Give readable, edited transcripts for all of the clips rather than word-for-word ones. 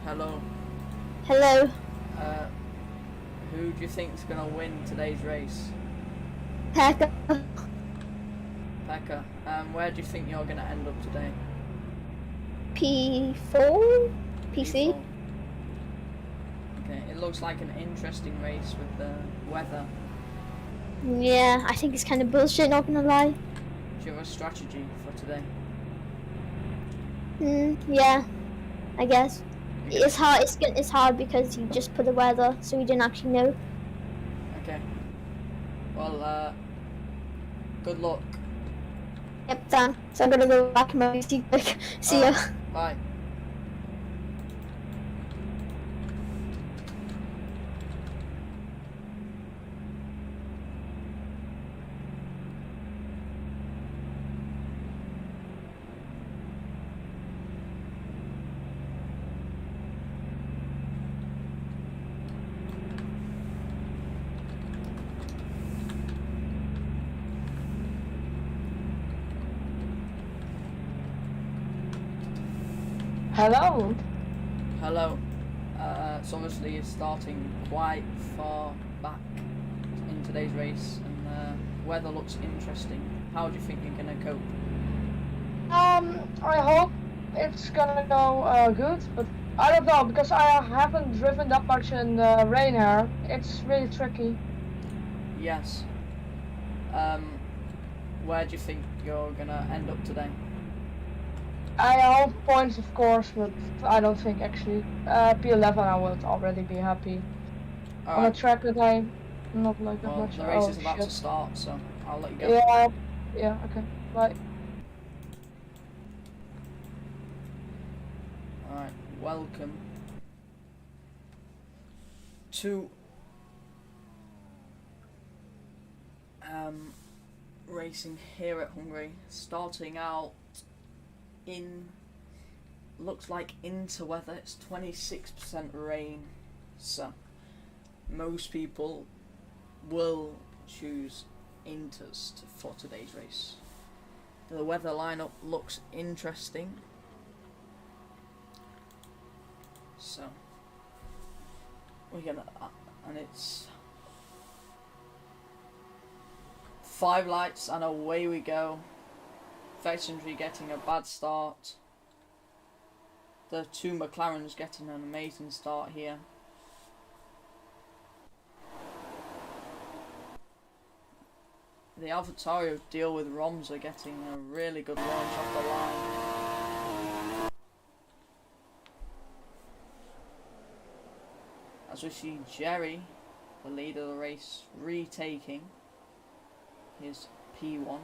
Hello. Hello. Uh, who do you think's gonna win today's race? Pekka. Pekka. Where do you think you're gonna end up today? P4? PC? P4. Okay, it looks like an interesting race with the weather. Yeah, I think it's kind of bullshit, not gonna lie. Do you have a strategy for today? Yeah, I guess. It's hard. It's hard because you just put the weather, so we didn't actually know. Okay. Well, good luck. Yep, done. So I'm gonna go back in my seat. See ya. Bye. Hello. Hello. So obviously you're starting quite far back in today's race, and the weather looks interesting. How do you think you're gonna cope? I hope it's gonna go good, but I don't know because I haven't driven that much in the rain here. It's really tricky. Yes. Where do you think you're gonna end up today? I hope points, of course, but I don't think actually. P11, I would already be happy. On a track that I'm not like that much. The race is about to start, so I'll let you go. Yeah, okay, bye. Alright, welcome to racing here at Hungary. Starting out in, looks like into weather. It's 26% rain, so most people will choose inters for today's race. The weather lineup looks interesting, so we're gonna, and it's 5 lights and away we go. Vexentry getting a bad start. The 2 McLarens getting an amazing start here. The AlphaTauri deal with Roms are getting a really good launch off the line. As we see Jerry, the leader of the race, retaking his P1.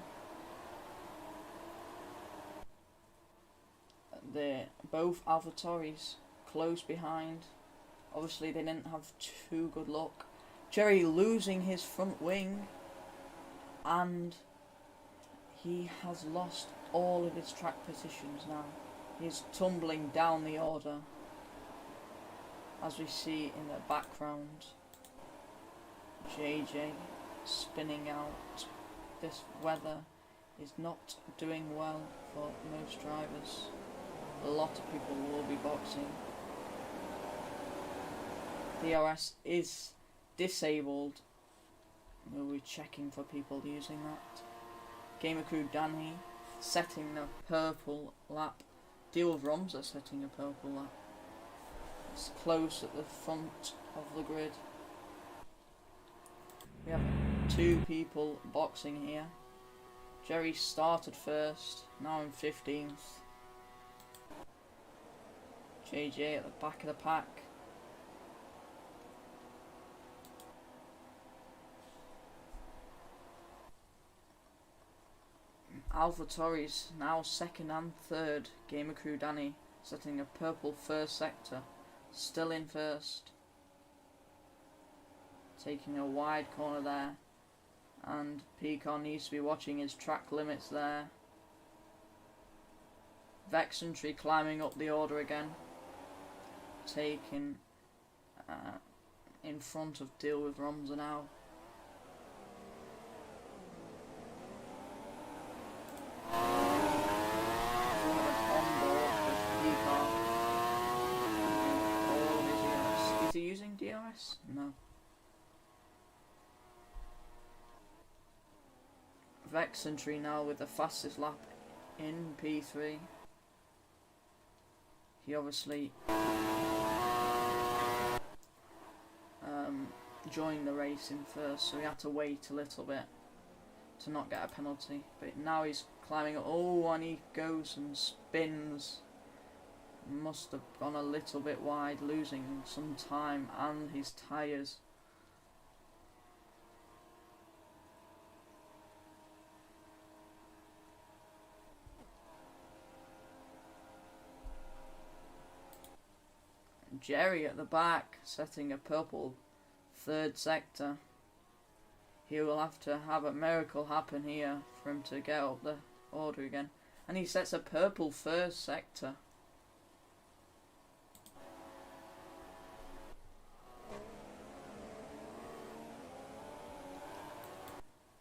Both AlphaTauris close behind. Obviously they didn't have too good luck. Jerry losing his front wing, and he has lost all of his track positions now. He's tumbling down the order, as we see in the background. JJ spinning out. This weather is not doing well for most drivers. A lot of people will be boxing. DRS is disabled. We'll be checking for people using that. Gamer Crew Danny setting the purple lap. Deal with Romza setting a purple lap. It's close at the front of the grid. We have 2 people boxing here. Jerry started first, now in 15th. JJ at the back of the pack. AlphaTauri's now 2nd and 3rd. Gamer Crew Danny setting a purple first sector. Still in first. Taking a wide corner there. And Pecan needs to be watching his track limits there. Vexentry climbing up the order again. Taking in front of Deal with Romza now. On board with Pecan. DRS? No. Vexentry now with the fastest lap in P3. He obviously joined the racing first, so he had to wait a little bit to not get a penalty. But now he's climbing up. Oh, and he goes and spins. Must have gone a little bit wide, losing some time and his tyres. Jerry at the back, setting a purple third sector. He will have to have a miracle happen here for him to get up the order again. And he sets a purple first sector.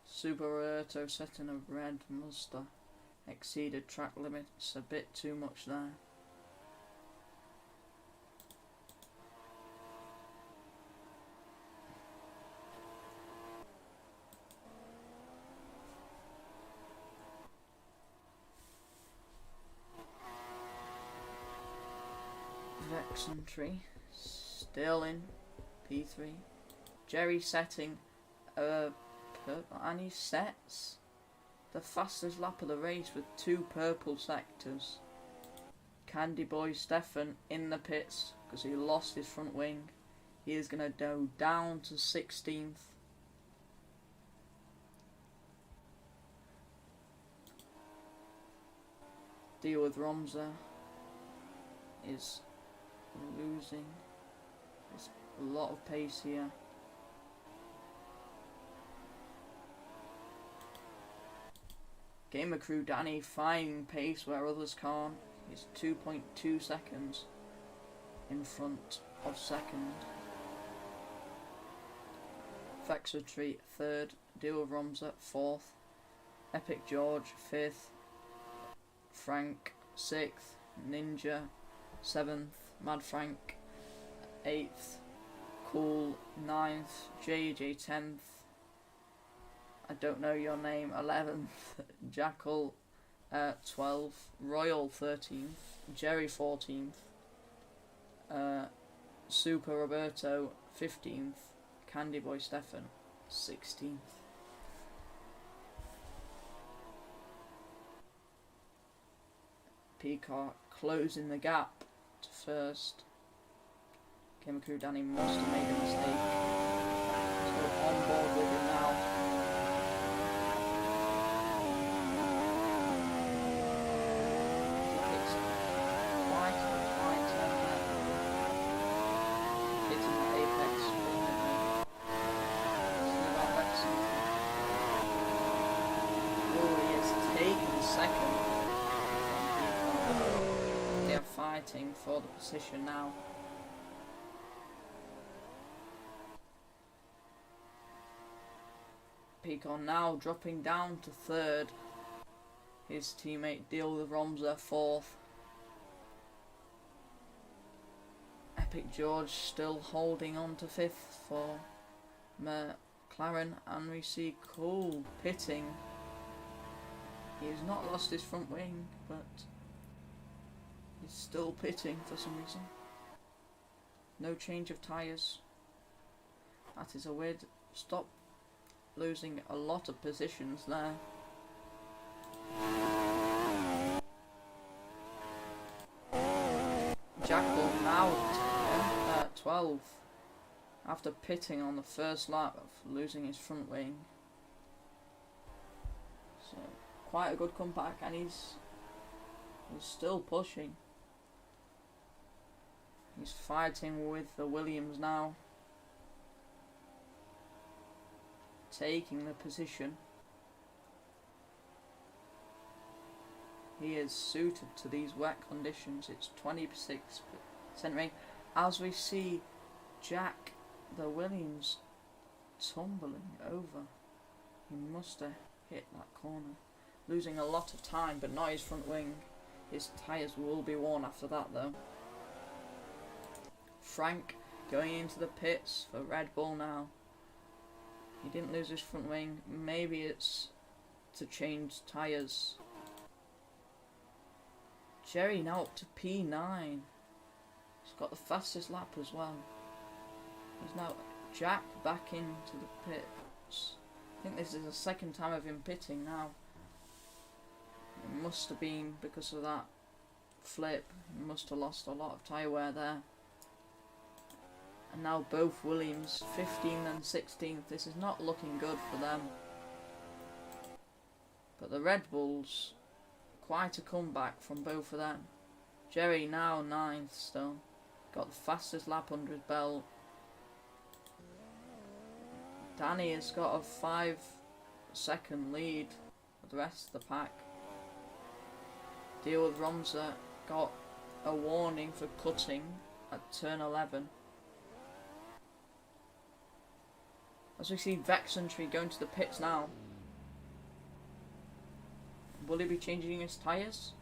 Super Roberto setting a red muster. Exceeded track limits a bit too much there. Vexentry still in P3. Jerry setting a purple, and he sets the fastest lap of the race with 2 purple sectors. Candy Boy Stefan in the pits because he lost his front wing. He is going to go down to 16th. Deal with Romza is losing. There's a lot of pace here. Gamer Crew Danny finding pace where others can't. He's 2.2 seconds in front of second. Vexentry third. Deal with Romza fourth. Epic George fifth. Frank sixth. Ninja seventh. Mad Frank 8th, Cool 9th, JJ 10th, I don't know your name 11th, Jackal 12th, Royal 13th, Jerry 14th, Super Roberto 15th, Candy Boy Stefan 16th. Peacock closing the gap to first. Gamer Crew Danny must have made a mistake. So on board with him now. It's quite a turn there. Hitting the apex brilliantly. See about Lexington. Oh, he is taking second. They are fighting for the position now. Peacon now dropping down to third. His teammate Deal with Romza fourth. Epic George still holding on to fifth for McLaren, and we see Cool pitting. He has not lost his front wing, but he's still pitting for some reason. No change of tyres. That is a weird stop. Losing a lot of positions there. Jackal now 12th after pitting on the first lap of losing his front wing. So quite a good comeback, and he's still pushing. He's fighting with the Williams now. Taking the position. He is suited to these wet conditions. It's 26% rain. As we see Jack the Williams tumbling over. He must have hit that corner. Losing a lot of time, but not his front wing. His tyres will be worn after that though. Frank going into the pits for Red Bull now. He didn't lose his front wing. Maybe it's to change tyres. Jerry now up to P9. He's got the fastest lap as well. He's now jacked back into the pits. I think this is the second time of him pitting now. It must have been because of that flip. He must have lost a lot of tyre wear there. And now both Williams, 15th and 16th. This is not looking good for them. But the Red Bulls, quite a comeback from both of them. Jerry now 9th still. Got the fastest lap under his belt. Danny has got a 5-second lead with the rest of the pack. Deal with Romza got a warning for cutting at turn 11. As we see Vexentry going to the pits now. Will he be changing his tyres?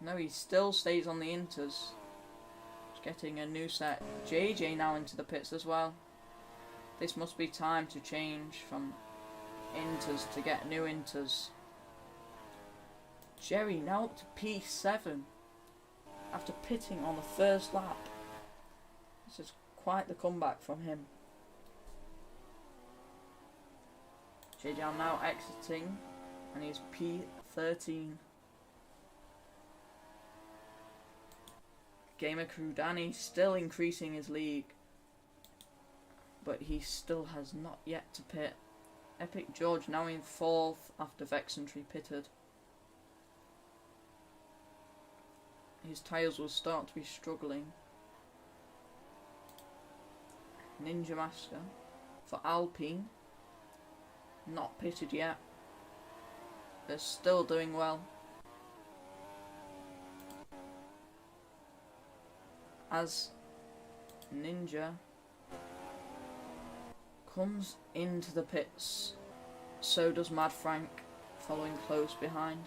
No, he still stays on the inters. Getting a new set. JJ now into the pits as well. This must be time to change from inters to get new inters. Jerry now up to P7 after pitting on the first lap. This is quite the comeback from him. JJ now exiting and he's P13. Gamer Crew Danny still increasing his league, but he still has not yet to pit. Epic George now in 4th after Vexentry pitted. His tyres will start to be struggling. Ninja Master for Alpine, not pitted yet. They're still doing well. As Ninja comes into the pits, so does Mad Frank, following close behind.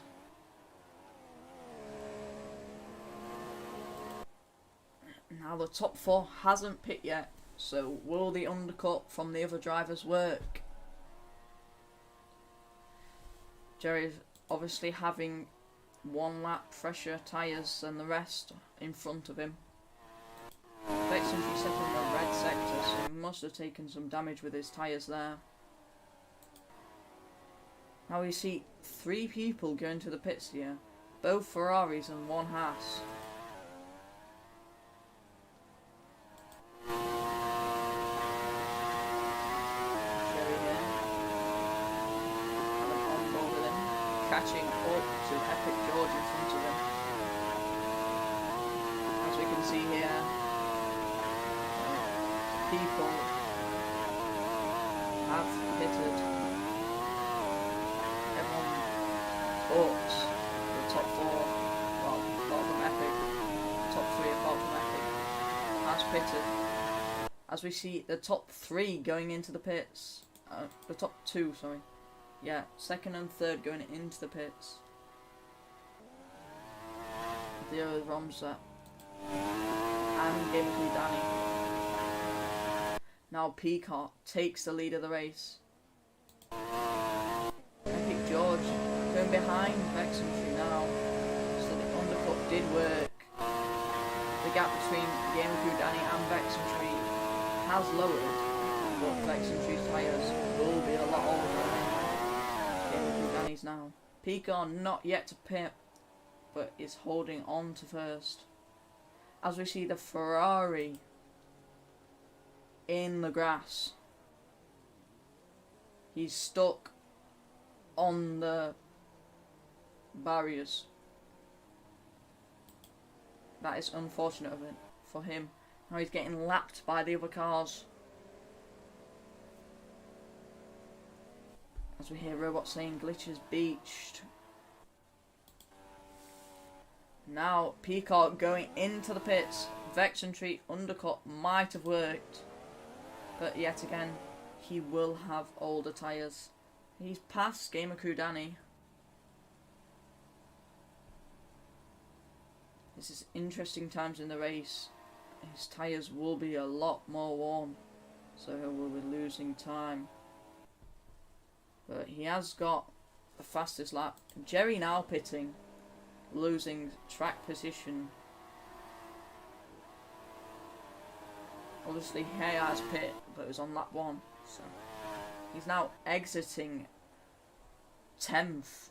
Now the top 4 hasn't pit yet, so will the undercut from the other drivers work? Jerry's obviously having 1 lap fresher tyres than the rest in front of him. Vexentry set in the red sector, so he must have taken some damage with his tyres there. Now we see 3 people going to the pits here, both Ferraris and 1 Haas. Jerry here, having on board with him, catching up to Epic George in front of him. As we can see here, people have pitted. Everyone but the top 4, well, apart from Epic, top 3 apart from Epic, has pitted. As we see the top 3 going into the pits, the top 2, sorry, yeah, 2nd and 3rd going into the pits. The other Romza and Gamer Crew Danny. Now Peacock takes the lead of the race. Epic George going behind Vexentry now, so the undercut did work. The gap between Gamer Crew Danny and Vexentry has lowered, but Vexentry's tyres will be a lot older than Gamer Crew Danny's now. Peacock not yet to pit, but is holding on to first. As we see the Ferrari in the grass. He's stuck on the barriers. That is unfortunate of it for him. Now he's getting lapped by the other cars. As we hear robots saying glitches beached. Now Peacock going into the pits. Vexentry undercut might have worked, but yet again he will have older tyres. He's past Gamer Crew Danny. This is interesting times in the race. His tyres will be a lot more worn, so he will be losing time. But he has got the fastest lap. Jerry now pitting, losing track position. Obviously he has pit, but it was on lap 1, so he's now exiting 10th.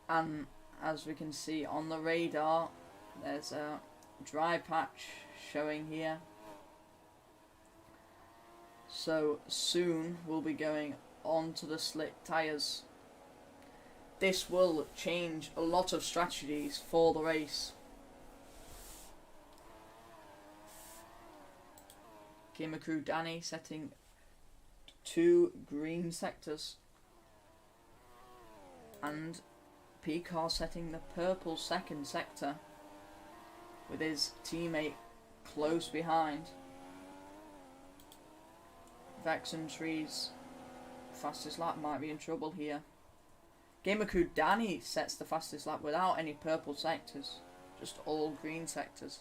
And as we can see on the radar, there's a dry patch showing here. So soon we'll be going on to the slick tyres. This will change a lot of strategies for the race. Gamer Crew Danny setting 2 green sectors, and Prix setting the purple second sector with his teammate close behind. Vexentry's fastest lap might be in trouble here. Gamer Crew Danny sets the fastest lap without any purple sectors, just all green sectors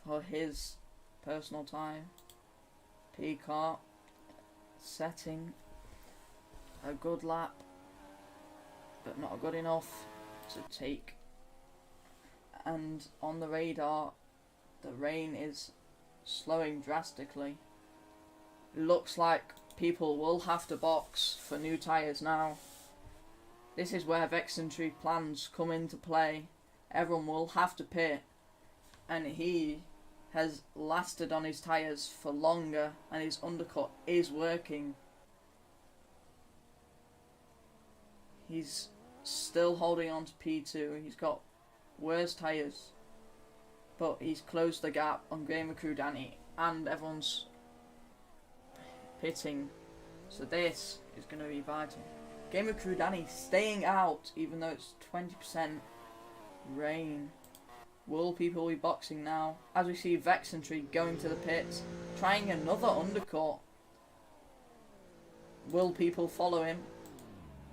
for his personal time. Prix setting a good lap, but not good enough to take. And on the radar, the rain is slowing drastically. It looks like people will have to box for new tyres now. This is where Vexentry plans come into play. Everyone will have to pit, and he has lasted on his tyres for longer, and his undercut is working. He's still holding on to P2. He's got worse tyres, but he's closed the gap on Gamer Crew Danny, and everyone's pitting. So this is going to be vital. Gamer Crew Danny staying out even though it's 20% rain. Will people be boxing now? As we see Vexentry going to the pits, trying another undercut. Will people follow him?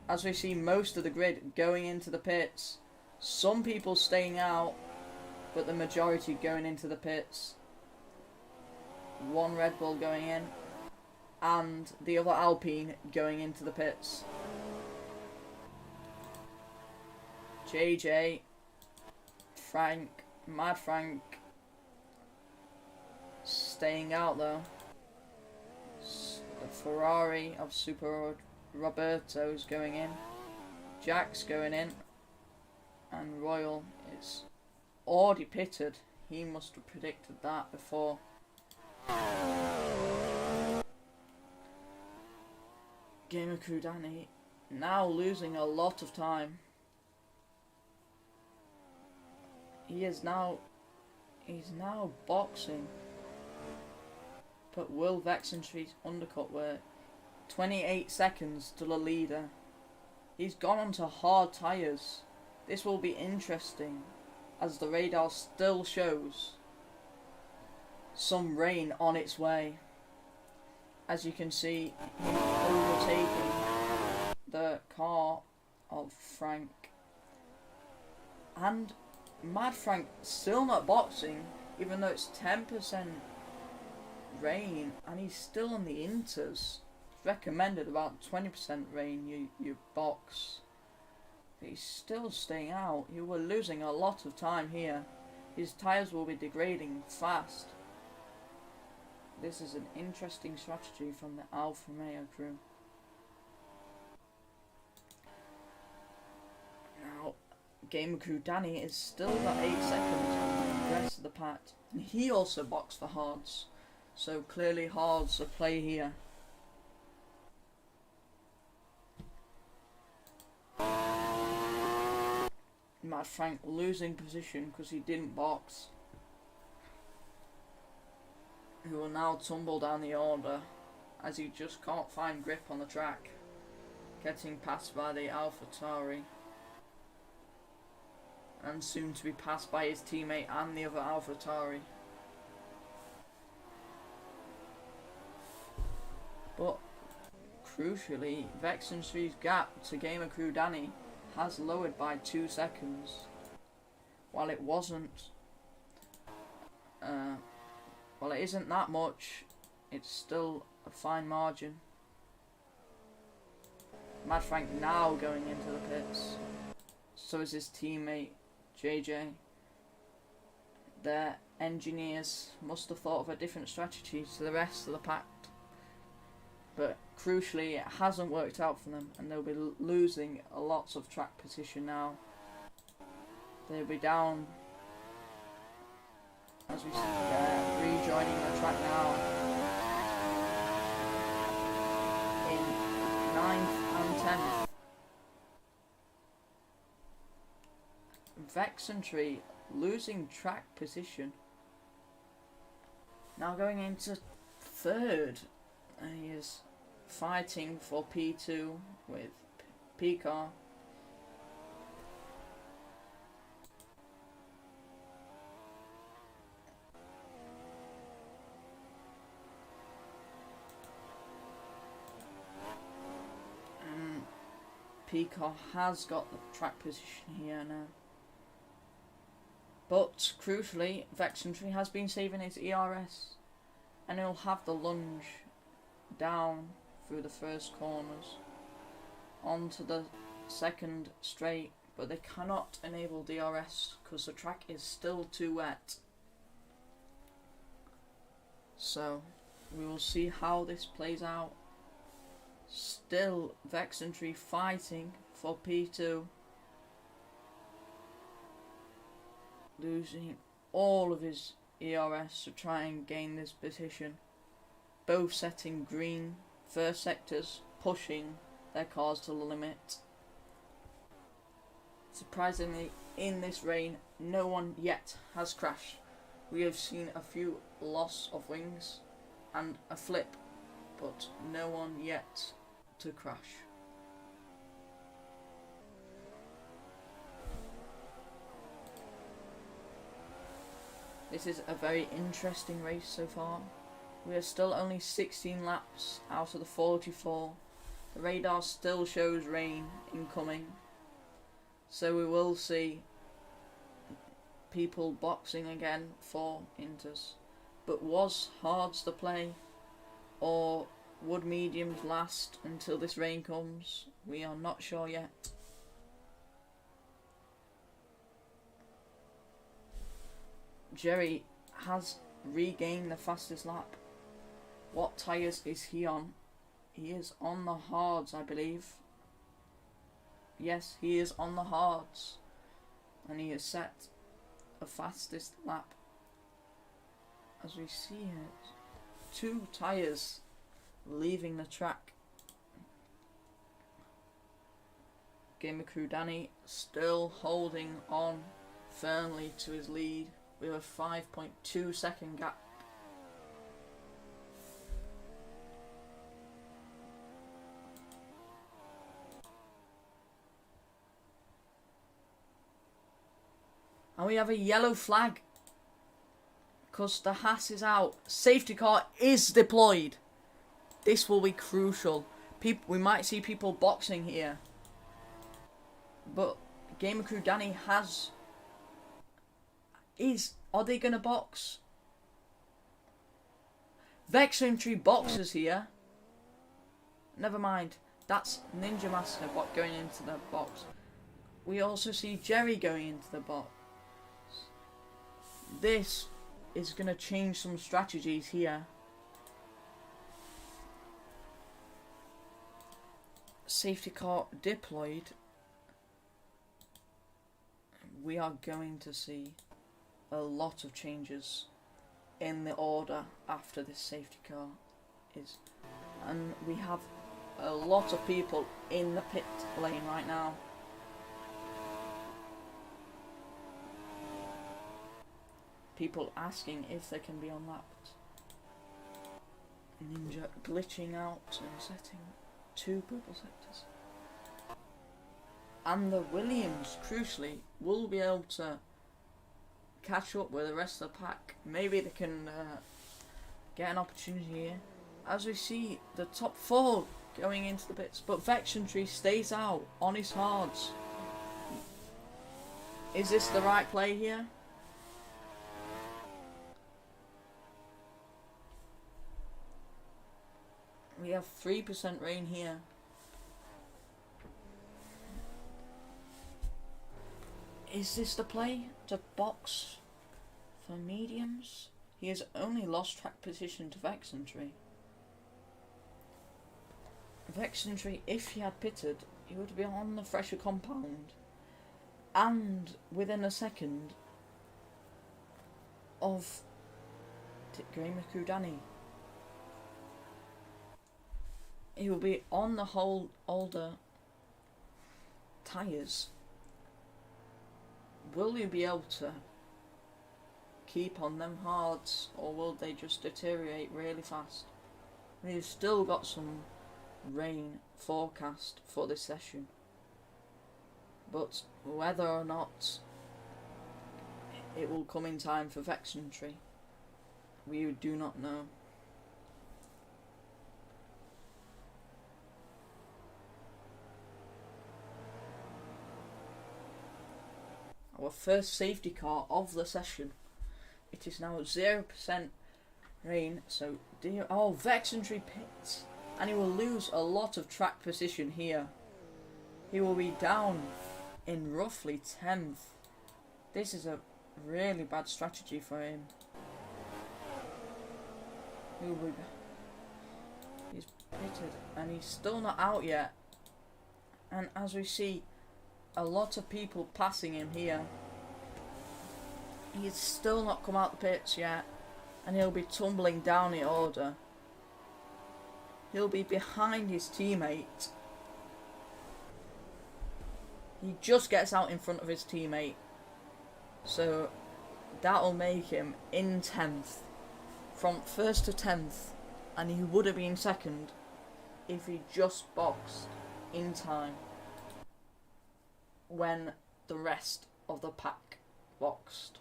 As we see most of the grid going into the pits. Some people staying out, but the majority going into the pits. One Red Bull going in, and the other Alpine going into the pits. JJ, Frank, Mad Frank staying out though. The Ferrari of Super Roberto's going in. Jack's going in. And Royal is already pitted. He must have predicted that before. Gamer Crew Danny now losing a lot of time. He's now boxing. But will Vexentry's undercut work? 28 seconds to the leader. He's gone onto hard tyres. This will be interesting, as the radar still shows some rain on its way. As you can see, he's overtaking the car of Frank. And Mad Frank still not boxing, even though it's 10% rain, and he's still on the inters. It's recommended about 20% rain you box. But he's still staying out. You were losing a lot of time here. His tyres will be degrading fast. This is an interesting strategy from the Alfa Romeo crew. Now, Gamer Crew Danny is still got 8 seconds on the rest of the pack. And he also boxed for hards. So clearly hards at play here. Mad Frank losing position because he didn't box. Who will now tumble down the order as he just can't find grip on the track. Getting passed by the AlphaTauri. And soon to be passed by his teammate and the other AlphaTauri. But crucially, Vexentry's gap to Gamer Crew Danny has lowered by 2 seconds. while it wasn't, well, it isn't that much, it's still a fine margin. Mad Frank now going into the pits. So is his teammate JJ. Their engineers must have thought of a different strategy to the rest of the pack, but crucially it hasn't worked out for them, and they'll be losing a lots of track position now. They'll be down, as we see, rejoining the track now in 9th and 10th. Vexentry losing track position. Now going into 3rd, he is fighting for P2 with Picard. Picard has got the track position here now. But crucially, Vexentry has been saving his ERS, and he'll have the lunge down through the first corners onto the 2nd straight, but they cannot enable DRS because the track is still too wet. So we will see how this plays out. Still Vexentry fighting for P2. Losing all of his ERS to try and gain this position. Both setting green first sectors, pushing their cars to the limit. Surprisingly, in this rain, no one yet has crashed. We have seen a few loss of wings and a flip, but no one yet to crash. This is a very interesting race so far. We are still only 16 laps out of the 44. The radar still shows rain incoming, so we will see people boxing again for inters. But was hards the play, or would mediums last until this rain comes? We are not sure yet. Jerry has regained the fastest lap. What tyres is he on? He is on the hards, I believe. Yes, he is on the hards. And he has set a fastest lap. As we see it, 2 tyres leaving the track. Gamer Crew Danny still holding on firmly to his lead with a 5.2 second gap. And we have a yellow flag because the Haas is out. Safety car is deployed. This will be crucial. We might see people boxing here, but Gamer Crew Danny are they gonna box? Vexentry boxers here. Never mind. That's Ninja Master going into the box. We also see Jerry going into the box. This is gonna change some strategies here. Safety car deployed. We are going to see a lot of changes in the order after this safety car is, and we have a lot of people in the pit lane right now. People asking if they can be unlapped. Ninja glitching out and setting 2 purple sectors. And the Williams, crucially, will be able to catch up with the rest of the pack. Maybe they can get an opportunity here. As we see the top 4 going into the pits, but Vexentry stays out on his hards. Is this the right play here? We have 3% rain here. Is this the play to box for mediums? He has only lost track position to Vexentry. Vexentry, if he had pitted, he would be on the fresher compound. And within a second of Graham Kudani. He will be on the whole older tyres. Will you be able to keep on them hards, or will they just deteriorate really fast? We've still got some rain forecast for this session, but whether or not it will come in time for Vexentry, we do not know. Our first safety car of the session. It is now 0% rain, so Vexentry pits, and he will lose a lot of track position here. He will be down in roughly 10th. This is a really bad strategy for him. He's pitted, and he's still not out yet. And as we see, a lot of people passing him here. He's still not come out the pits yet, and he'll be tumbling down the order. He'll be behind his teammate. He just gets out in front of his teammate, so that'll make him in 10th, from 1st to 10th, and he would have been 2nd if he just boxed in time when the rest of the pack boxed.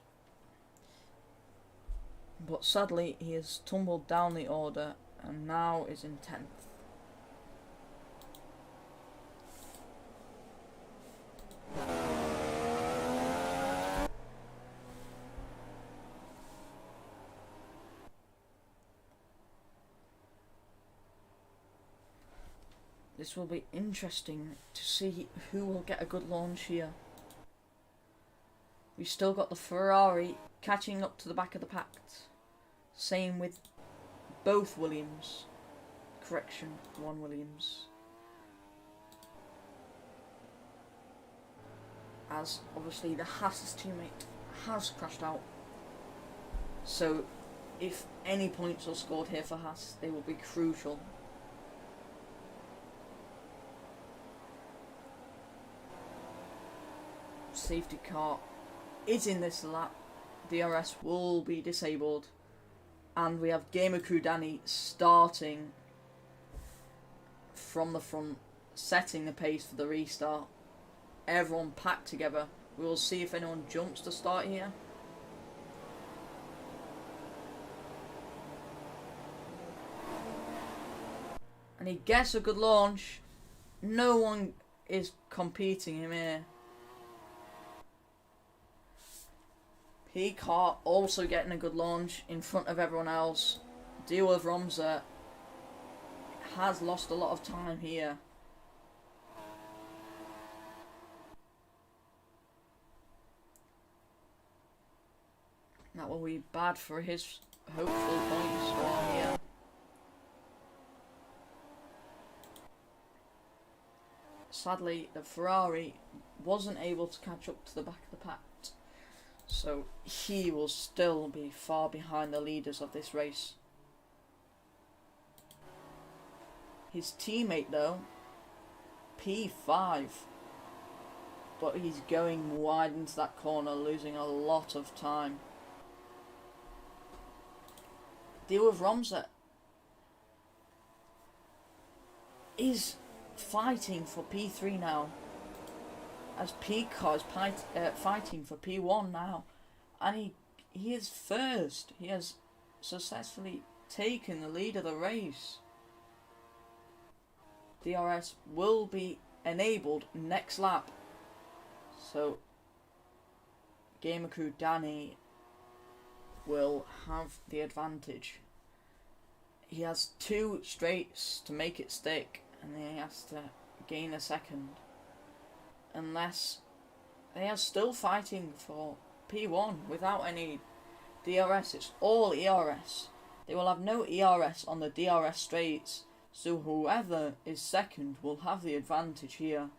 But sadly, he has tumbled down the order and now is in 10th. This will be interesting to see who will get a good launch here. We've still got the Ferrari catching up to the back of the pack. Same with both Williams. Correction, one Williams. As obviously the Haas's teammate has crashed out. So if any points are scored here for Haas, they will be crucial. Safety car is in this lap. DRS will be disabled, and we have Gamer Kudani starting from the front, setting the pace for the restart. Everyone packed together. We will see if anyone jumps to start here. And he gets a good launch. No one is competing him here. P-Car also getting a good launch in front of everyone else. Deal with Romza has lost a lot of time here. That will be bad for his hopeful point score here. Sadly, the Ferrari wasn't able to catch up to the back of the pack, so he will still be far behind the leaders of this race. His teammate though, P5, but he's going wide into that corner, losing a lot of time. Deal with Romza is fighting for P3 now, as P-Car is fighting for P1 now, and he is first. He has successfully taken the lead of the race. DRS will be enabled next lap, so Gamer Crew Danny will have the advantage. He has 2 straights to make it stick, and then he has to gain a second. Unless they are still fighting for P1 without any DRS. It's all ERS. They will have no ERS on the DRS straights, so whoever is second will have the advantage here.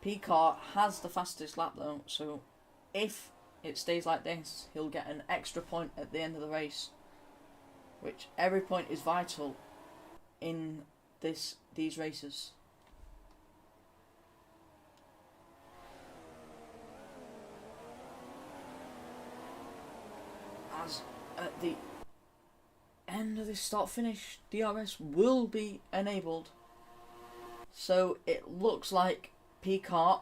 Picard has the fastest lap though, so if it stays like this, he'll get an extra point at the end of the race, which every point is vital in these races. As at the end of this start finish, DRS will be enabled, so it looks like Picard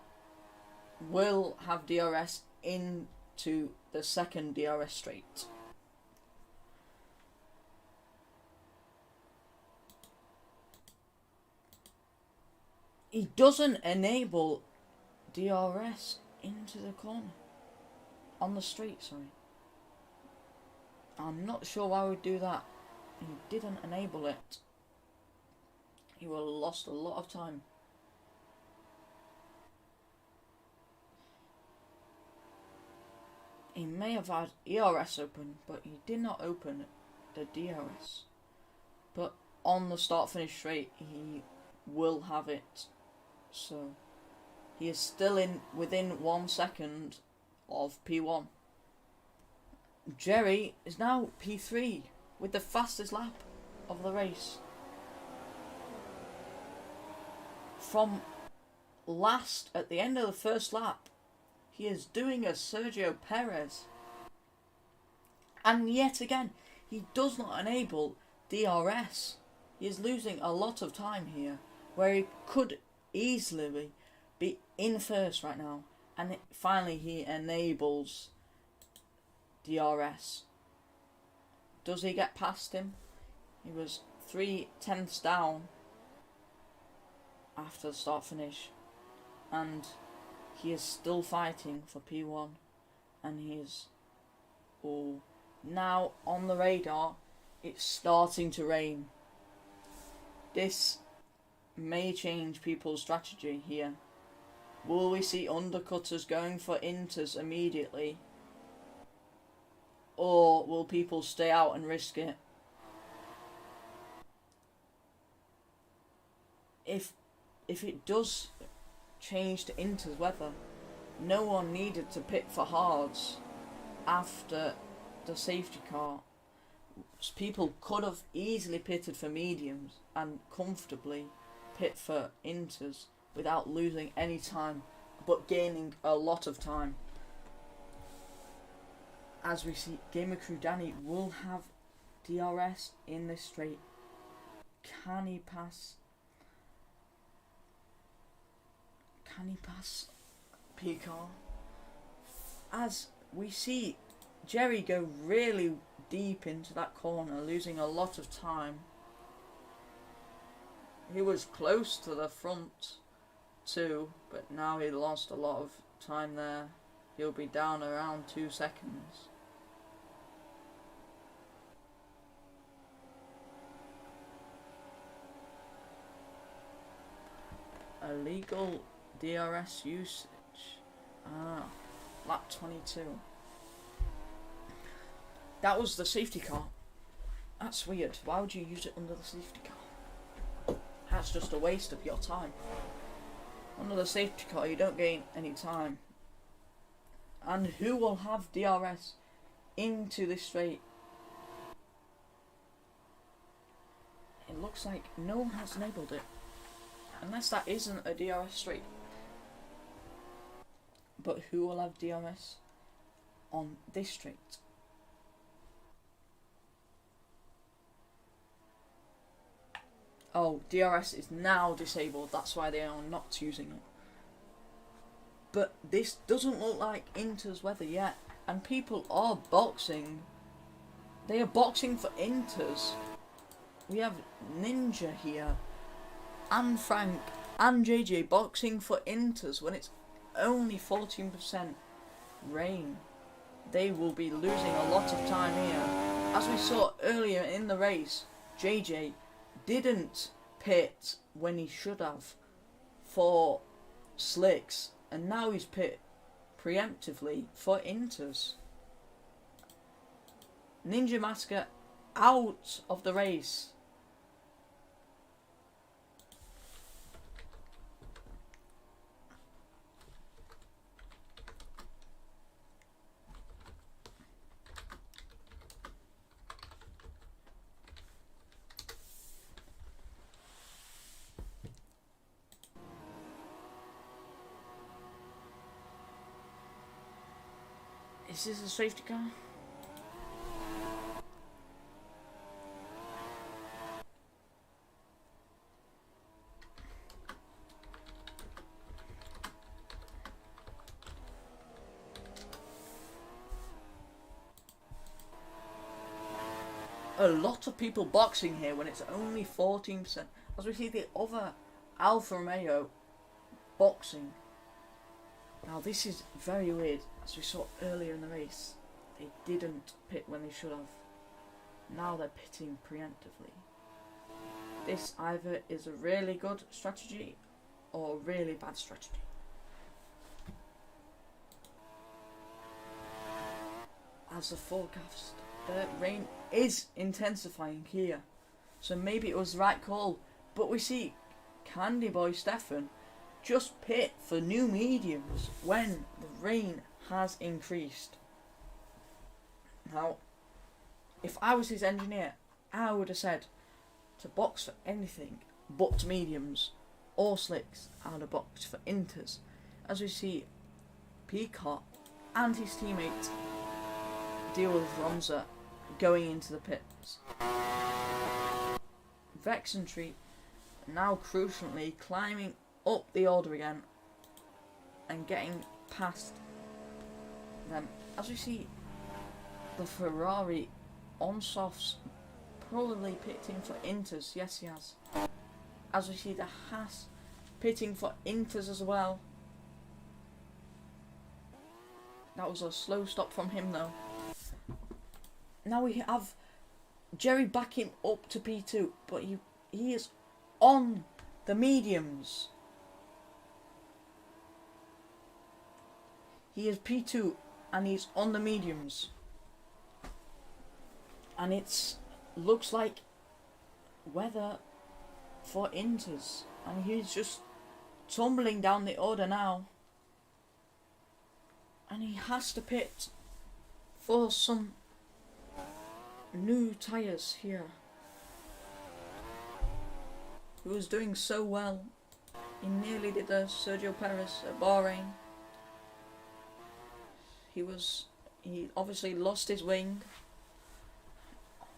will have DRS into the second DRS straight. He doesn't enable DRS into the corner. On the straight, sorry. I'm not sure why we'd do that. He didn't enable it. He will have lost a lot of time. He may have had ERS open, but he did not open the DRS. But on the start-finish straight, he will have it. So he is still within 1 second of P1. Jerry is now P3 with the fastest lap of the race. From last at the end of the first lap, he is doing a Sergio Perez. And yet again, he does not enable DRS. He is losing a lot of time here, where he could easily be in first right now. And finally he enables DRS. Does he get past him? He was 3/10 down after the start finish, and he is still fighting for P1, and he is now on the radar. It's starting to rain. This may change people's strategy here. Will we see undercutters going for inters immediately? Or will people stay out and risk it? If it does change to inters weather, no one needed to pit for hards after the safety car. People could have easily pitted for mediums and comfortably pit for inters without losing any time, but gaining a lot of time. As we see, Gamer Crew Danny will have DRS in this straight. Can he pass? Can he pass Picard? As we see Jerry go really deep into that corner, losing a lot of time. He was close to the front too, but now he lost a lot of time there. He'll be down around 2 seconds. Illegal DRS usage. Lap 22. That was the safety car. That's weird. Why would you use it under the safety car? That's just a waste of your time. Under the safety car, you don't gain any time. And who will have DRS into this straight? It looks like no one has enabled it. Unless that isn't a DRS straight. But who will have DRS on this straight? Oh, DRS is now disabled. That's why they are not using it. But this doesn't look like Inter's weather yet. And people are boxing. They are boxing for Inter's. We have Ninja here. And Frank and JJ boxing for Inters when it's only 14% rain, they will be losing a lot of time here. As we saw earlier in the race, JJ didn't pit when he should have for slicks, and now he's pit preemptively for inters. Ninja Masker out of the race. Is this a safety car? A lot of people boxing here when it's only 14%. As we see the other Alfa Romeo boxing. Now this is very weird. As we saw earlier in the race, they didn't pit when they should have. Now they're pitting preemptively. This either is a really good strategy or a really bad strategy. As the forecast, the rain is intensifying here, so maybe it was the right call. But we see Candy Boy Stefan just pit for new mediums when the rain has increased. Now, if I was his engineer, I would have said to box for anything but mediums or slicks. I would have boxed for inters. As we see Peacock and his teammate deal with Ronza going into the pits. Vexentry now crucially climbing up the order again and getting past them. As we see the Ferrari on softs probably pitting for inters. Yes, he has. As we see the Haas pitting for inters as well. That was a slow stop from him though. Now we have Jerry backing up to P2, but he is on the mediums. He is P2 and he's on the mediums. And it's looks like weather for inters. And he's just tumbling down the order now. And he has to pit for some new tyres here. He was doing so well. He nearly did a Sergio Perez at Bahrain. He obviously lost his wing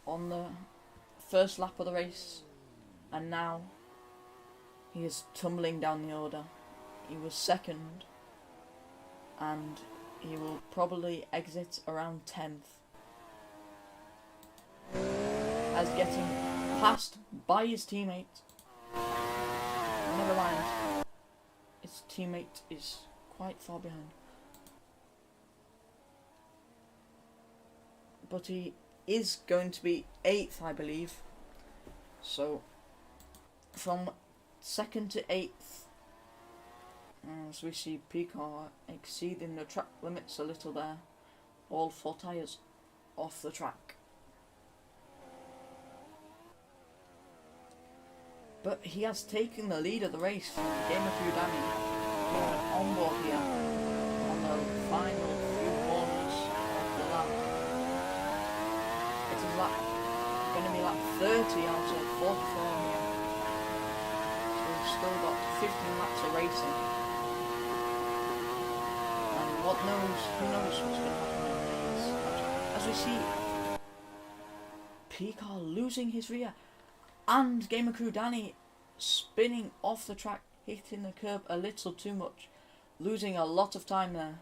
on the first lap of the race, and now he is tumbling down the order. He was second, and he will probably exit around 10th. As getting passed by his teammate. Never mind, his teammate is quite far behind. But he is going to be 8th, I believe. So, from 2nd to 8th, as we see Picard exceeding the track limits a little there. All 4 tyres off the track. But he has taken the lead of the race from Game of Udami. On board here on the final few corners of the lap. It is going to be lap 30 out of 44 here. So we've still got 15 laps of racing. And who knows what's going to happen in these. As we see Picard losing his rear. And Gamer Crew Danny spinning off the track, hitting the curb a little too much, losing a lot of time there.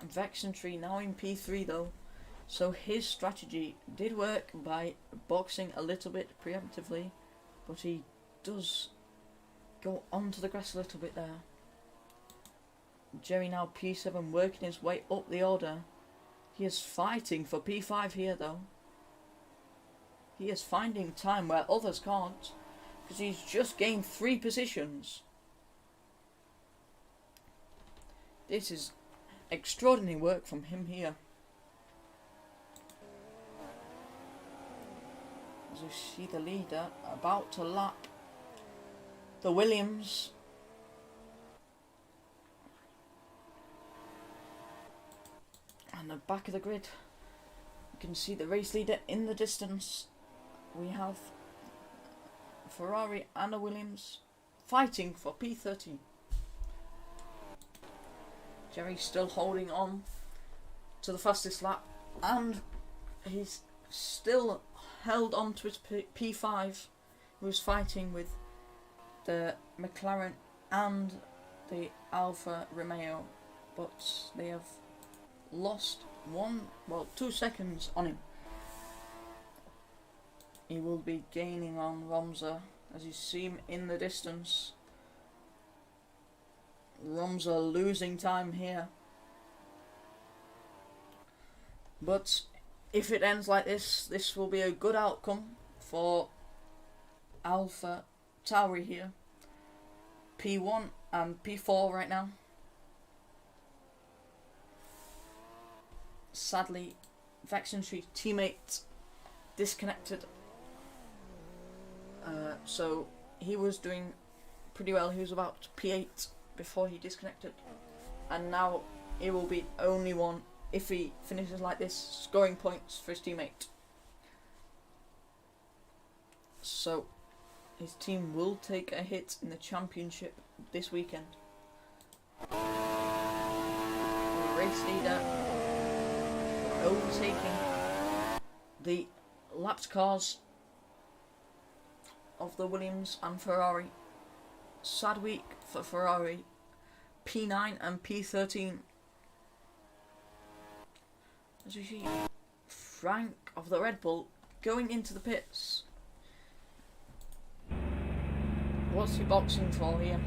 Vexentry now in P3 though, so his strategy did work by boxing a little bit preemptively, but he does go onto the grass a little bit there. Jerry now P7 working his way up the order. He is fighting for P5 here though. He is finding time where others can't, because he's just gained 3 positions. This is extraordinary work from him here. As we see the leader about to lap the Williams. And the back of the grid, you can see the race leader in the distance. We have Ferrari and a Williams fighting for P13. Jerry's still holding on to the fastest lap, and he's still held on to his P5, who was fighting with the McLaren and the Alfa Romeo, but they have lost 2 seconds on him. He will be gaining on Romza as you see him in the distance. Romza losing time here. But if it ends like this, this will be a good outcome for Alpha Tauri here. P1 and P4 right now. Sadly, Vexentry teammate disconnected. So he was doing pretty well. He was about P8 before he disconnected, and now he will be only one if he finishes like this, scoring points for his teammate. So his team will take a hit in the championship this weekend. The race leader overtaking the lapped cars of the Williams and Ferrari. Sad week for Ferrari. P9 and P13. As we see Frank of the Red Bull going into the pits. What's he boxing for here?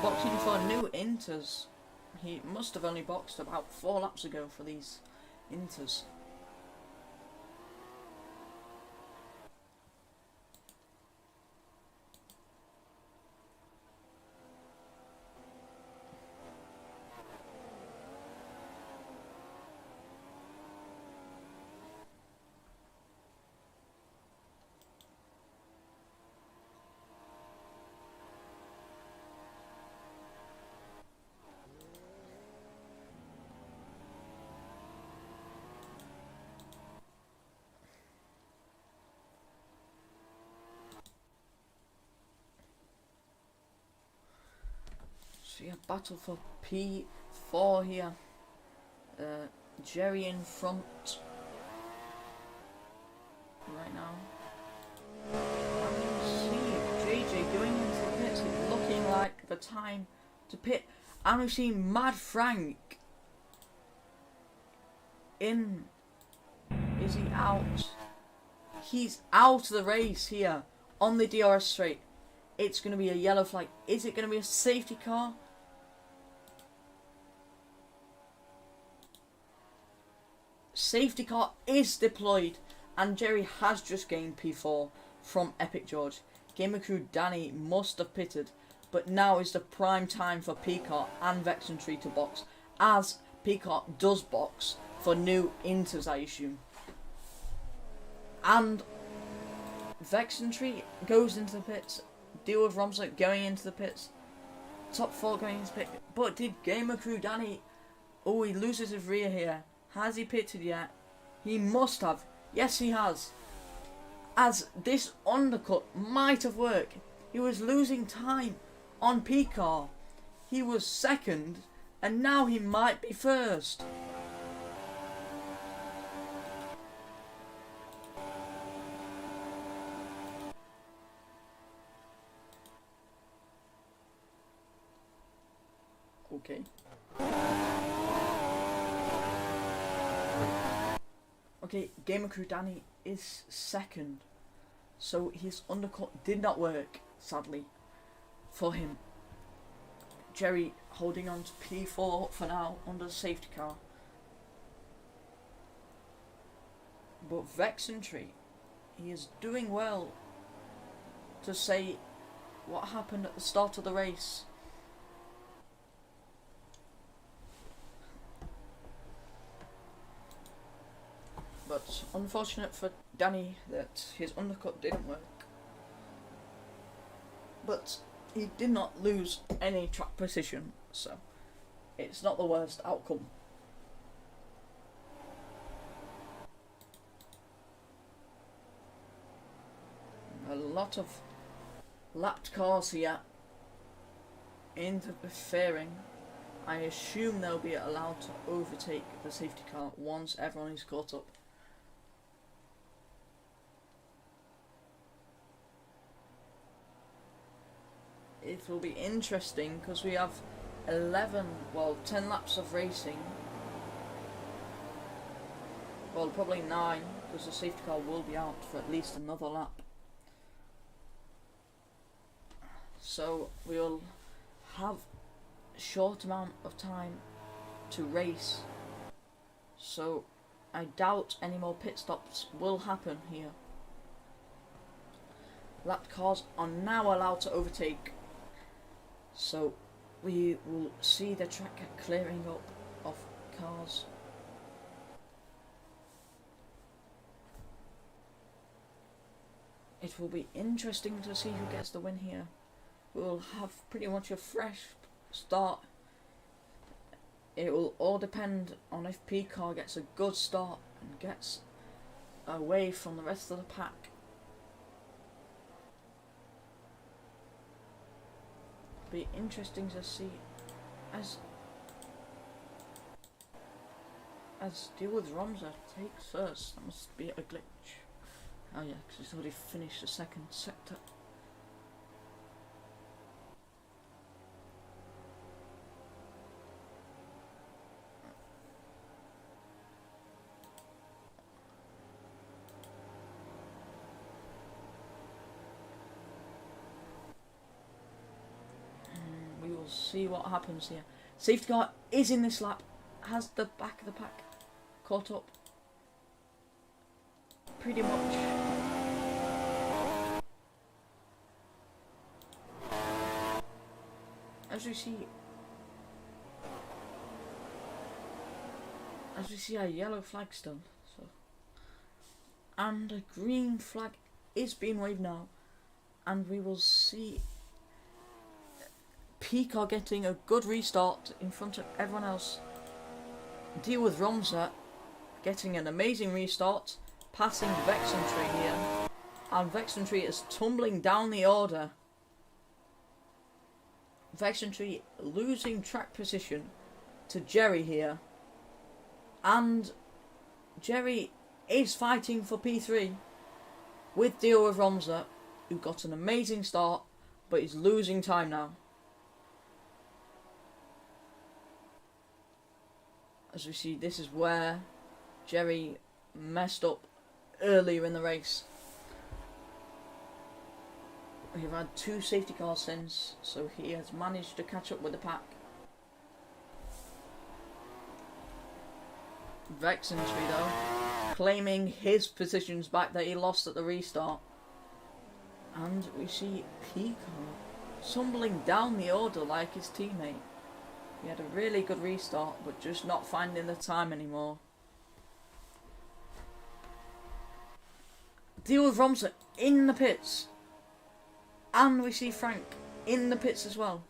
Boxing for new Inters. He must have only boxed about 4 laps ago for these Inters. So yeah, battle for P4 here. Jerry in front right now. And you see JJ going into the pits, it's looking like the time to pit. And we've seen Mad Frank in. Is he out? He's out of the race here on the DRS straight. It's going to be a yellow flag. Is it going to be a safety car? Safety car is deployed, and Jerry has just gained P4 from Epic George. Gamer crew Danny must have pitted, but now is the prime time for Picard and Vexentry to box, as Picard does box for new Inters, I assume. And Vexentry goes into the pits. Deal with Romsa going into the pits. Top 4 going into the pit. But did Gamer crew Danny... Oh, he loses his rear here. Has he pitted yet? He must have. Yes, he has. As this undercut might have worked. He was losing time on P-Car. He was second, and now he might be first. Okay. Okay, Gamer Crew Danny is second, so his undercut did not work, sadly. for him. Jerry holding on to P4 for now under the safety car. But Vexentry, he is doing well to say what happened at the start of the race. But unfortunate for Danny that his undercut didn't work. But he did not lose any track position, so it's not the worst outcome. A lot of lapped cars here interfering. I assume they'll be allowed to overtake the safety car once everyone is caught up. It will be interesting because we have 10 laps of racing. Well, probably 9 because the safety car will be out for at least another lap. So we'll have a short amount of time to race. So I doubt any more pit stops will happen here. Lapped cars are now allowed to overtake. So we will see the track clearing up of cars. It will be interesting to see who gets the win here. We'll have pretty much a fresh start. It will all depend on if P car gets a good start and gets away from the rest of the pack. Be interesting to see as deal with Ramza takes first. That must be a glitch. Oh yeah, because he's already finished the second sector. See what happens here. Safety car is in this lap. Has the back of the pack caught up? Pretty much. As we see a yellow flag still. So, and a green flag is being waved now, and we will see P-car getting a good restart in front of everyone else. Deal with Ramza getting an amazing restart, passing Vexentry here, and Vexentry is tumbling down the order. Vexentry losing track position to Jerry here, and Jerry is fighting for P3 with Deal with Ramza, who got an amazing start but is losing time now. As we see, this is where Jerry messed up earlier in the race. We've had 2 safety cars since, so he has managed to catch up with the pack. Vexentry though, claiming his positions back that he lost at the restart. And we see P-car tumbling down the order like his teammate. He had a really good restart, but just not finding the time anymore. Deal with Ramza in the pits. And we see Frank in the pits as well.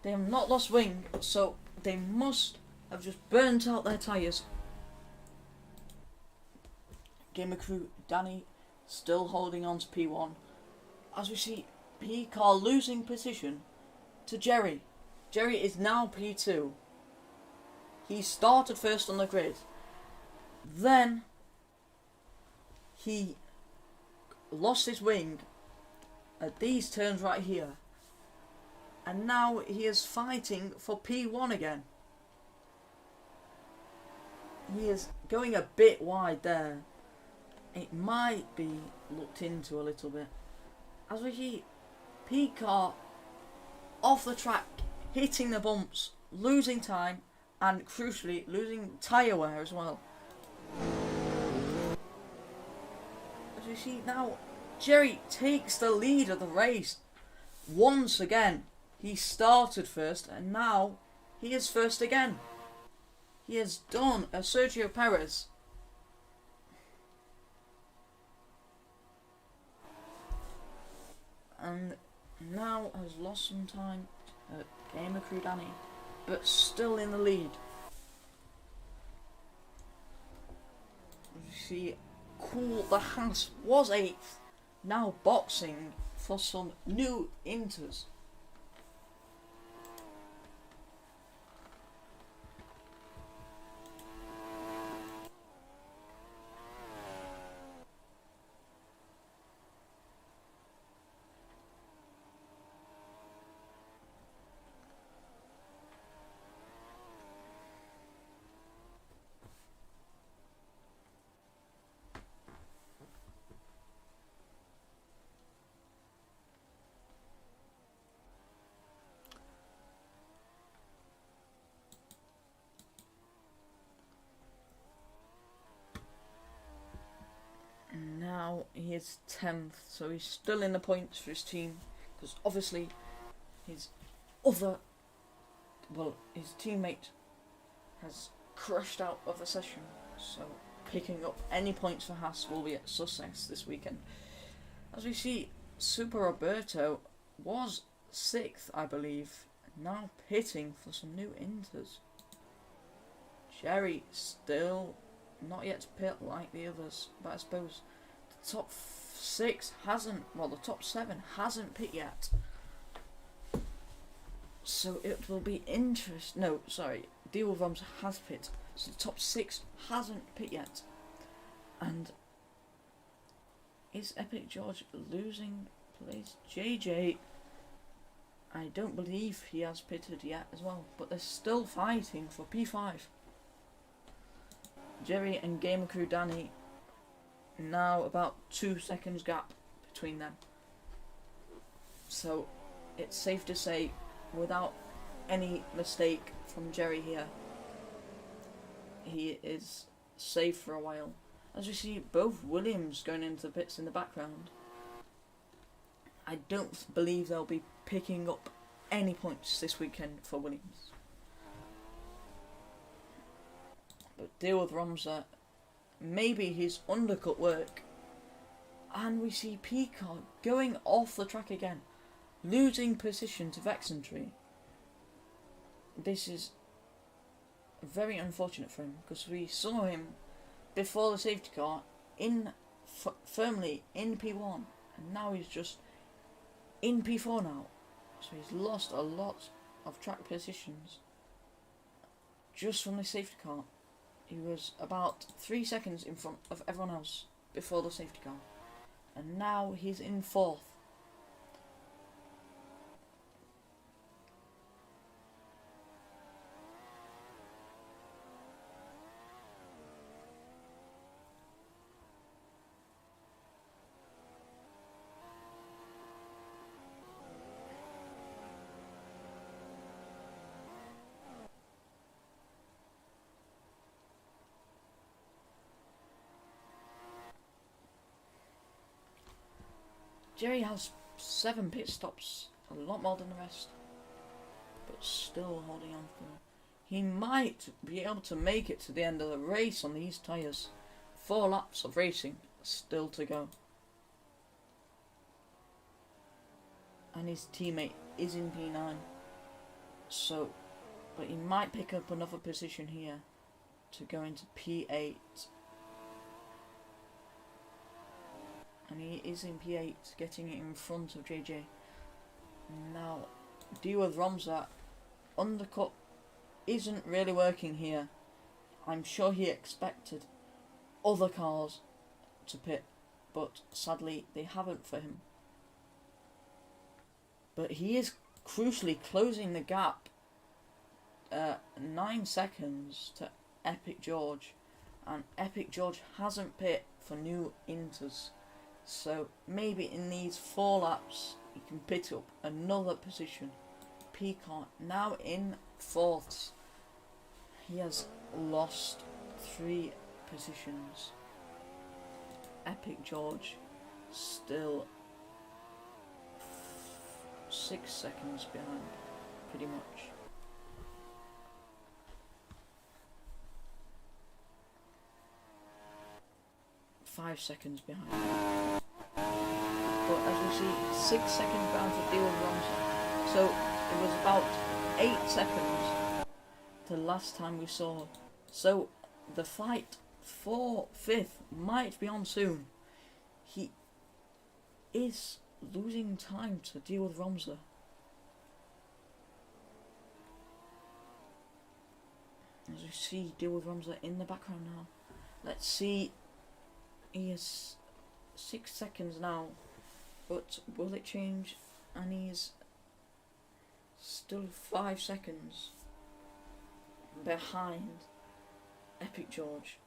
They have not lost wing, so they must have just burnt out their tyres. Gamer crew Danny still holding on to P1. As we see P-car losing position to Jerry. Jerry is now P2. He started first on the grid. Then he lost his wing at these turns right here. And now he is fighting for P1 again. He is going a bit wide there. It might be looked into a little bit. As we see P car off the track, hitting the bumps, losing time, and crucially losing tyre wear as well. As we see now, Jerry takes the lead of the race. Once again, he started first and now he is first again. He has done a Sergio Perez. And now has lost some time at Gamer Crew Danny, but still in the lead. You see, Cool the Haas was 8th, now boxing for some new inters. Now he is 10th, so he's still in the points for his team, because obviously his teammate has crashed out of the session, so picking up any points for Haas will be at Sussex this weekend. As we see, Super Roberto was 6th, I believe, now pitting for some new inters. Jerry still not yet to pit like the others, but I suppose the top 6 hasn't, well, the top 7 hasn't pit yet. So it will be Deal with Rums has pit, so the top 6 hasn't pit yet. And is Epic George losing place? JJ, I don't believe he has pitted yet as well, but they're still fighting for P5. Jerry and Gamer Crew Danny, now about 2 seconds gap between them. So it's safe to say, without any mistake from Jerry here, he is safe for a while. As we see both Williams going into the pits in the background, I don't believe they'll be picking up any points this weekend for Williams. But Deal with Ramsar, maybe his undercut work. And we see Peacock going off the track again, losing position to Vexentry. This is very unfortunate for him, because we saw him before the safety car firmly in P1, and now he's just in P4 now. So he's lost a lot of track positions just from the safety car. He was about 3 seconds in front of everyone else before the safety car, and now he's in 4th. Jerry has 7 pit stops, a lot more than the rest, but still holding on for them. He might be able to make it to the end of the race on these tyres. 4 laps of racing still to go. And his teammate is in P9, so, but he might pick up another position here to go into P8. And he is in P8, getting it in front of JJ. Now, Deal with Ramsar, undercut isn't really working here. I'm sure he expected other cars to pit, but sadly they haven't for him. But he is crucially closing the gap, 9 seconds to Epic George, and Epic George hasn't pit for new inters. So maybe in these 4 laps he can pick up another position. Picard now in 4th. He has lost 3 positions. Epic George still 6 seconds behind, pretty much. Five seconds behind. But as we see, 6 seconds behind for Deal Ramsey. So it was about 8 seconds the last time we saw. So the fight for 5th might be on soon. He is losing time to deal with Ramsey. As we see, deal with Ramsey in the background now. Let's see. He is 6 seconds now, but will it change? And he is still 5 seconds behind Epic George.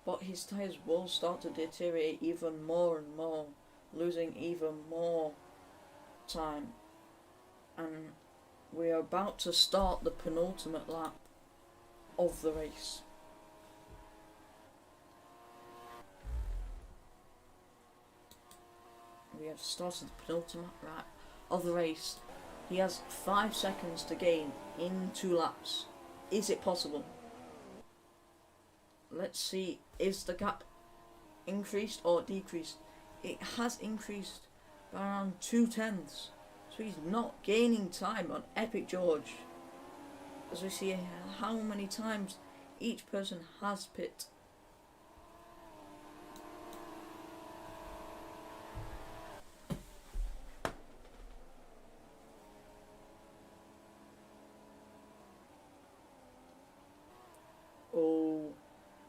But his tyres will start to deteriorate even more and more, losing even more time. And we are about to start the penultimate lap of the race. We have started the penultimate lap of the race. He has 5 seconds to gain in 2 laps. Is it possible? Let's see, is the gap increased or decreased? It has increased by around 2/10. So he's not gaining time on Epic George. As we see how many times each person has pit. Oh,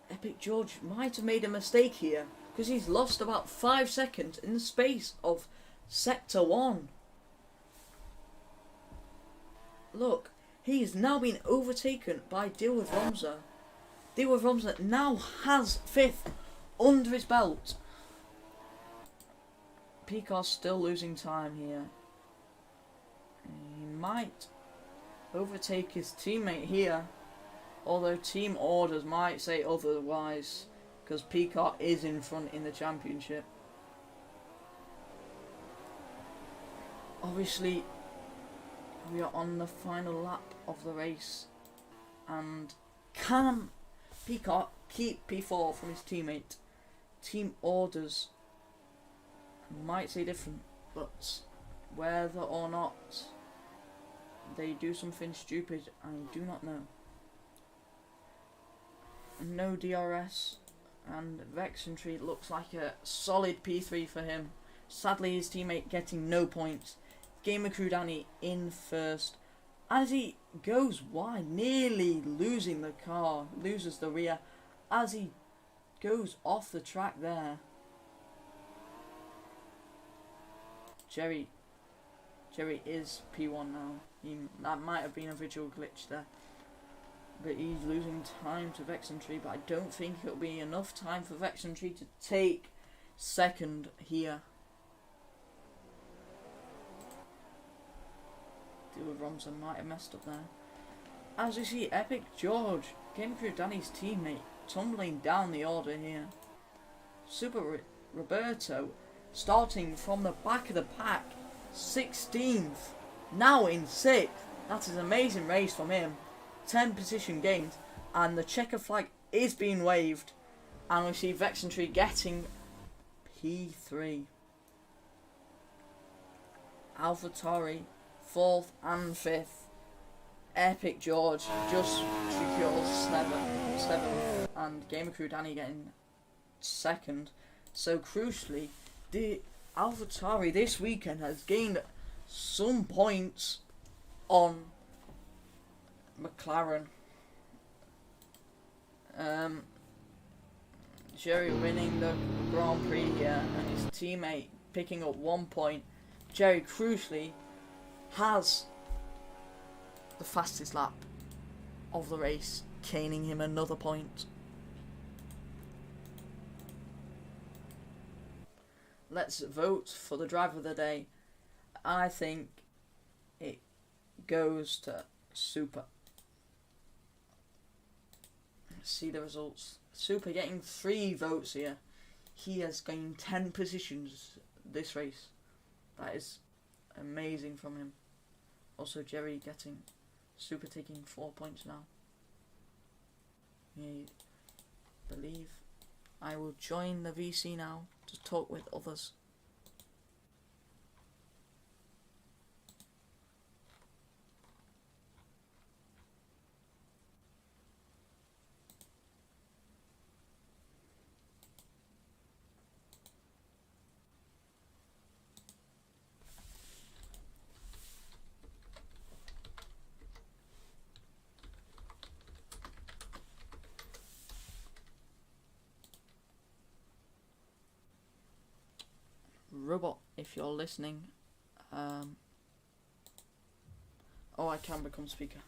Epic George might have made a mistake here, because he's lost about 5 seconds in the space of Sector 1. Look, he is now being overtaken by Deal with Ramsey. Deal with Ramsey now has 5th under his belt. Picard's still losing time here. He might overtake his teammate here, although team orders might say otherwise, because Picard is in front in the championship. Obviously, we are on the final lap of the race, and can Picard keep P4 from his teammate? Team orders might say different, but whether or not they do something stupid, I do not know. No DRS, and Vexentry looks like a solid P3 for him. Sadly, his teammate getting no points. Gamer Crew Danny in 1st. As he goes wide, nearly losing the car, loses the rear as he goes off the track there. Jerry is P1 now. That might have been a visual glitch there. But he's losing time to Vexentry, but I don't think it'll be enough time for Vexentry to take 2nd here. Deal with Ramsey might have messed up there. As we see, Epic George, Game Crew Danny's teammate, tumbling down the order here. Super Roberto starting from the back of the pack, 16th, now in 6th. That is an amazing race from him. 10 position gains, and the checker flag is being waved, and we see Vexentry getting P3. AlphaTauri 4th and 5th. Epic George just secures 7th, and Gamer Crew Danny getting 2nd. So crucially, the AlphaTauri this weekend has gained some points on McLaren. Jerry winning the Grand Prix here, and his teammate picking up 1 point. Jerry crucially has the fastest lap of the race, caning him another point. Let's vote for the driver of the day. I think it goes to Super. Let's see the results. Super getting 3 votes here. He has gained 10 positions this race. That is amazing from him. Also, Jerry getting Super taking 4 points now. I believe I will join the VC now to talk with others. Robot, if you're listening, oh, I can become speaker.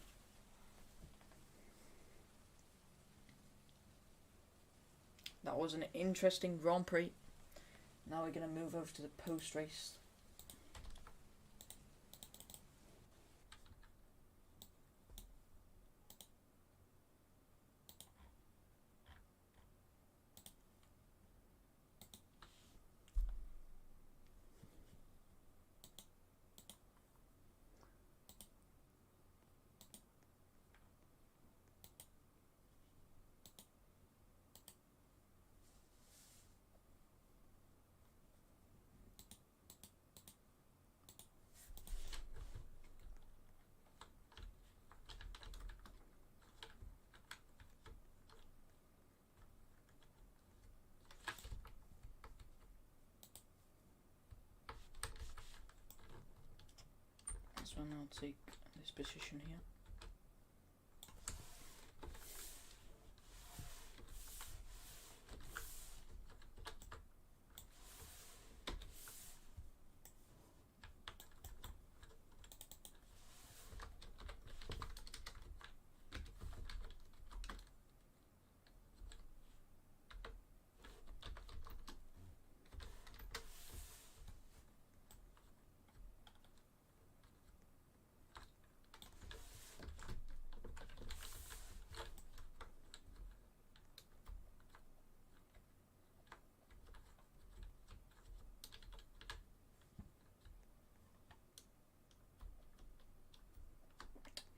That was an interesting Grand Prix. Now we're going to move over to the post-race. So I'll take this position here.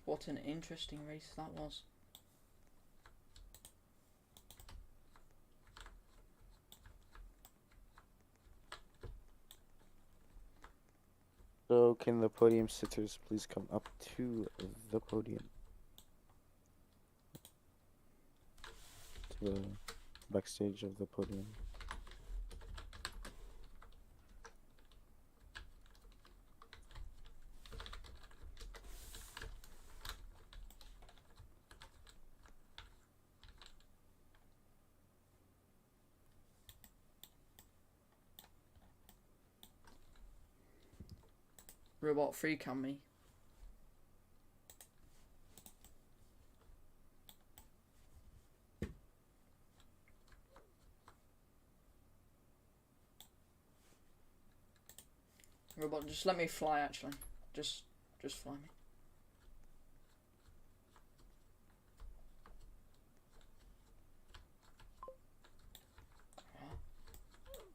What an interesting race that was. So can the podium sitters please come up to the podium? To the backstage of the podium. Robot free cam me. Robot, just let me fly actually. Just fly me.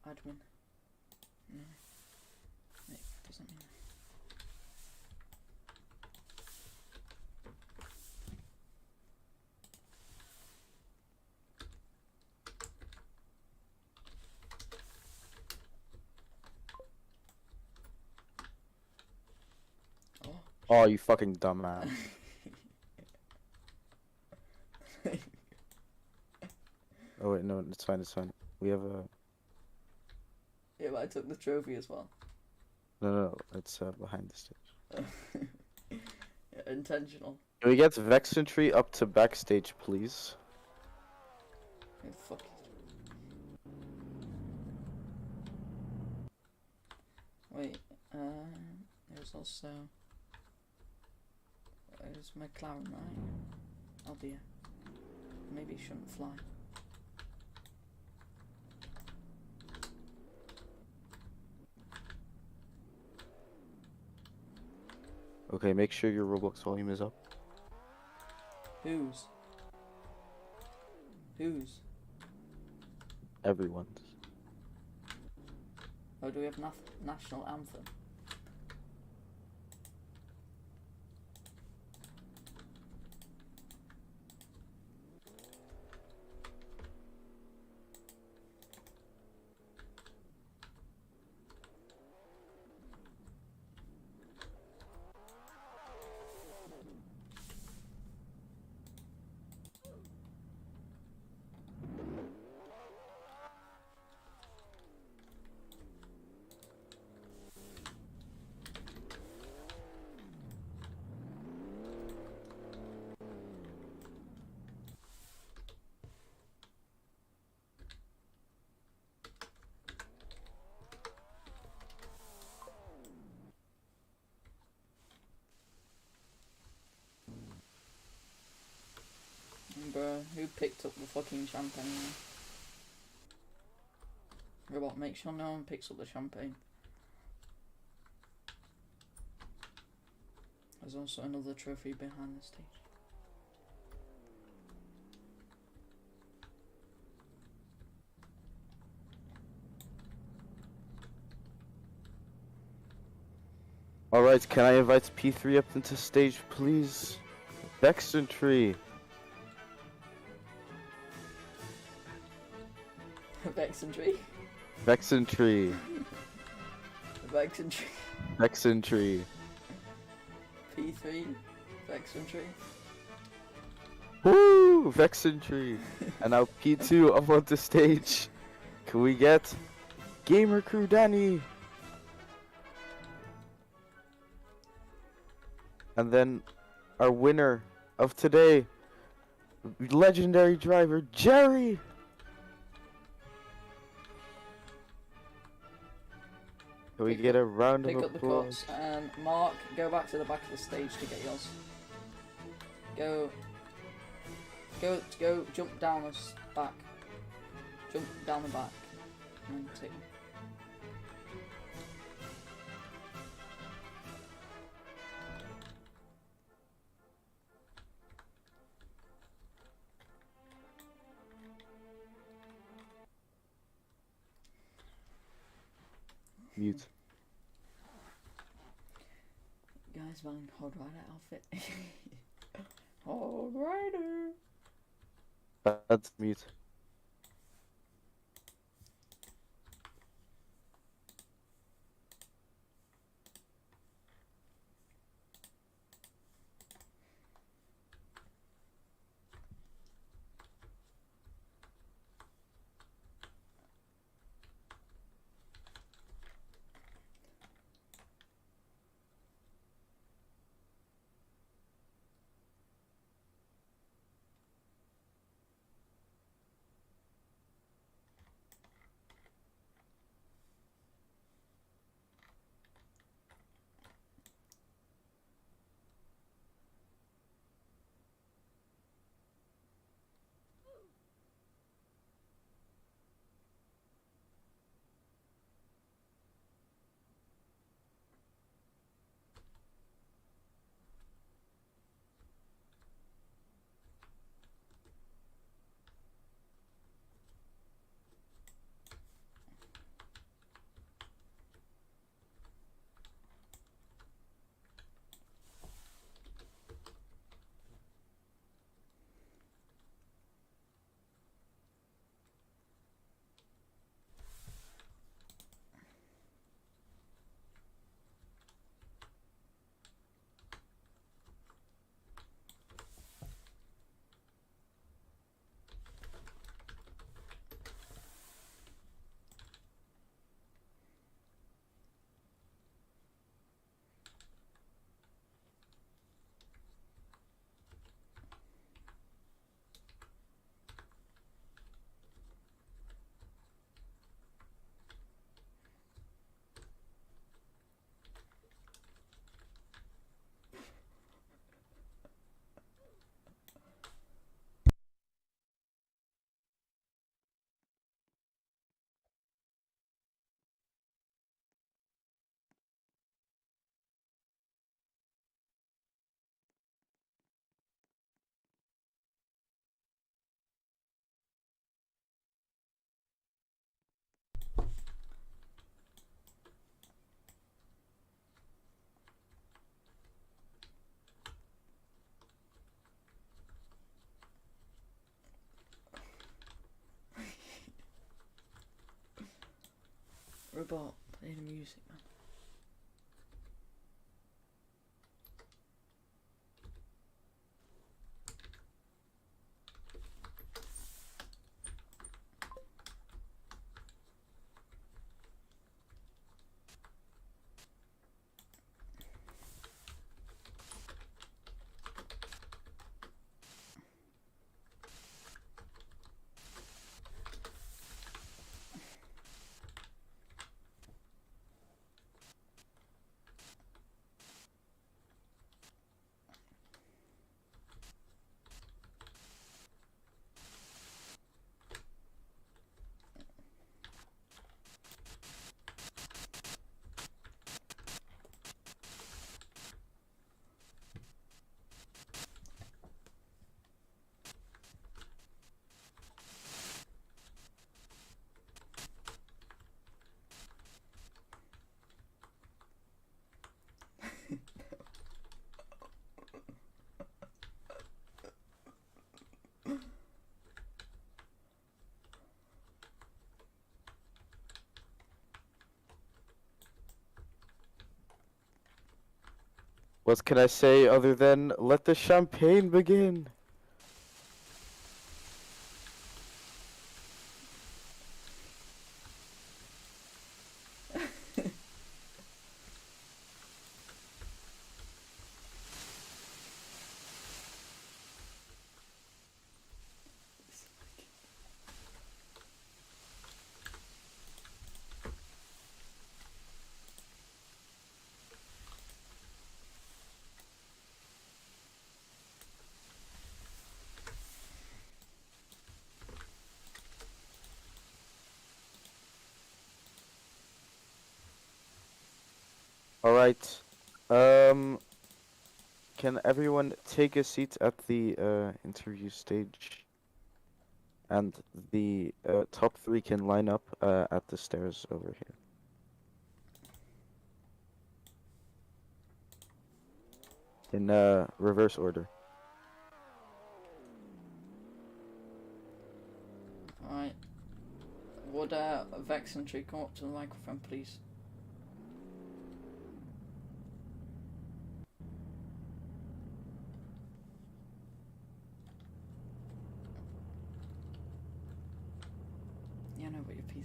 Admin. No. It doesn't mean. Oh, you fucking dumbass. Oh wait, no, it's fine, it's fine. We have a... Yeah, but I took the trophy as well. No, it's behind the stage. Yeah, intentional. Can we get Vexentry up to backstage, please? Yeah, fuck it. Wait, there's also... There's McLaren, right? Oh dear. Maybe it shouldn't fly. Okay, make sure your Roblox volume is up. Whose? Whose? Everyone's. Oh, do we have national anthem? Bro, who picked up the fucking champagne? Robot, make sure no one picks up the champagne. There's also another trophy behind the stage. Alright, can I invite P3 up into stage, please? Vexen Tree. Vexen Tree? Vexen Tree. Vexen Tree. Vexen Tree. P3. Vexen Tree. Woo! Vexen Tree. And now P2 up on the stage. Can we get Gamer Crew Danny? And then our winner of today, legendary driver Jerry. Can we get a round of Pick up the applause? cups and Mark, go back to the back of the stage to get yours. Go, jump down the back. Jump down the back. And take. Mute. Guys, wearing Hog Rider outfit. Hog Rider. That's mute. about playing the music, man? What can I say other than let the champagne begin? Alright. Can everyone take a seat at the interview stage? And the top 3 can line up at the stairs over here. In reverse order. Alright. Would Vex and Tree come up to the microphone, please? Yeah, I know, but you're P3.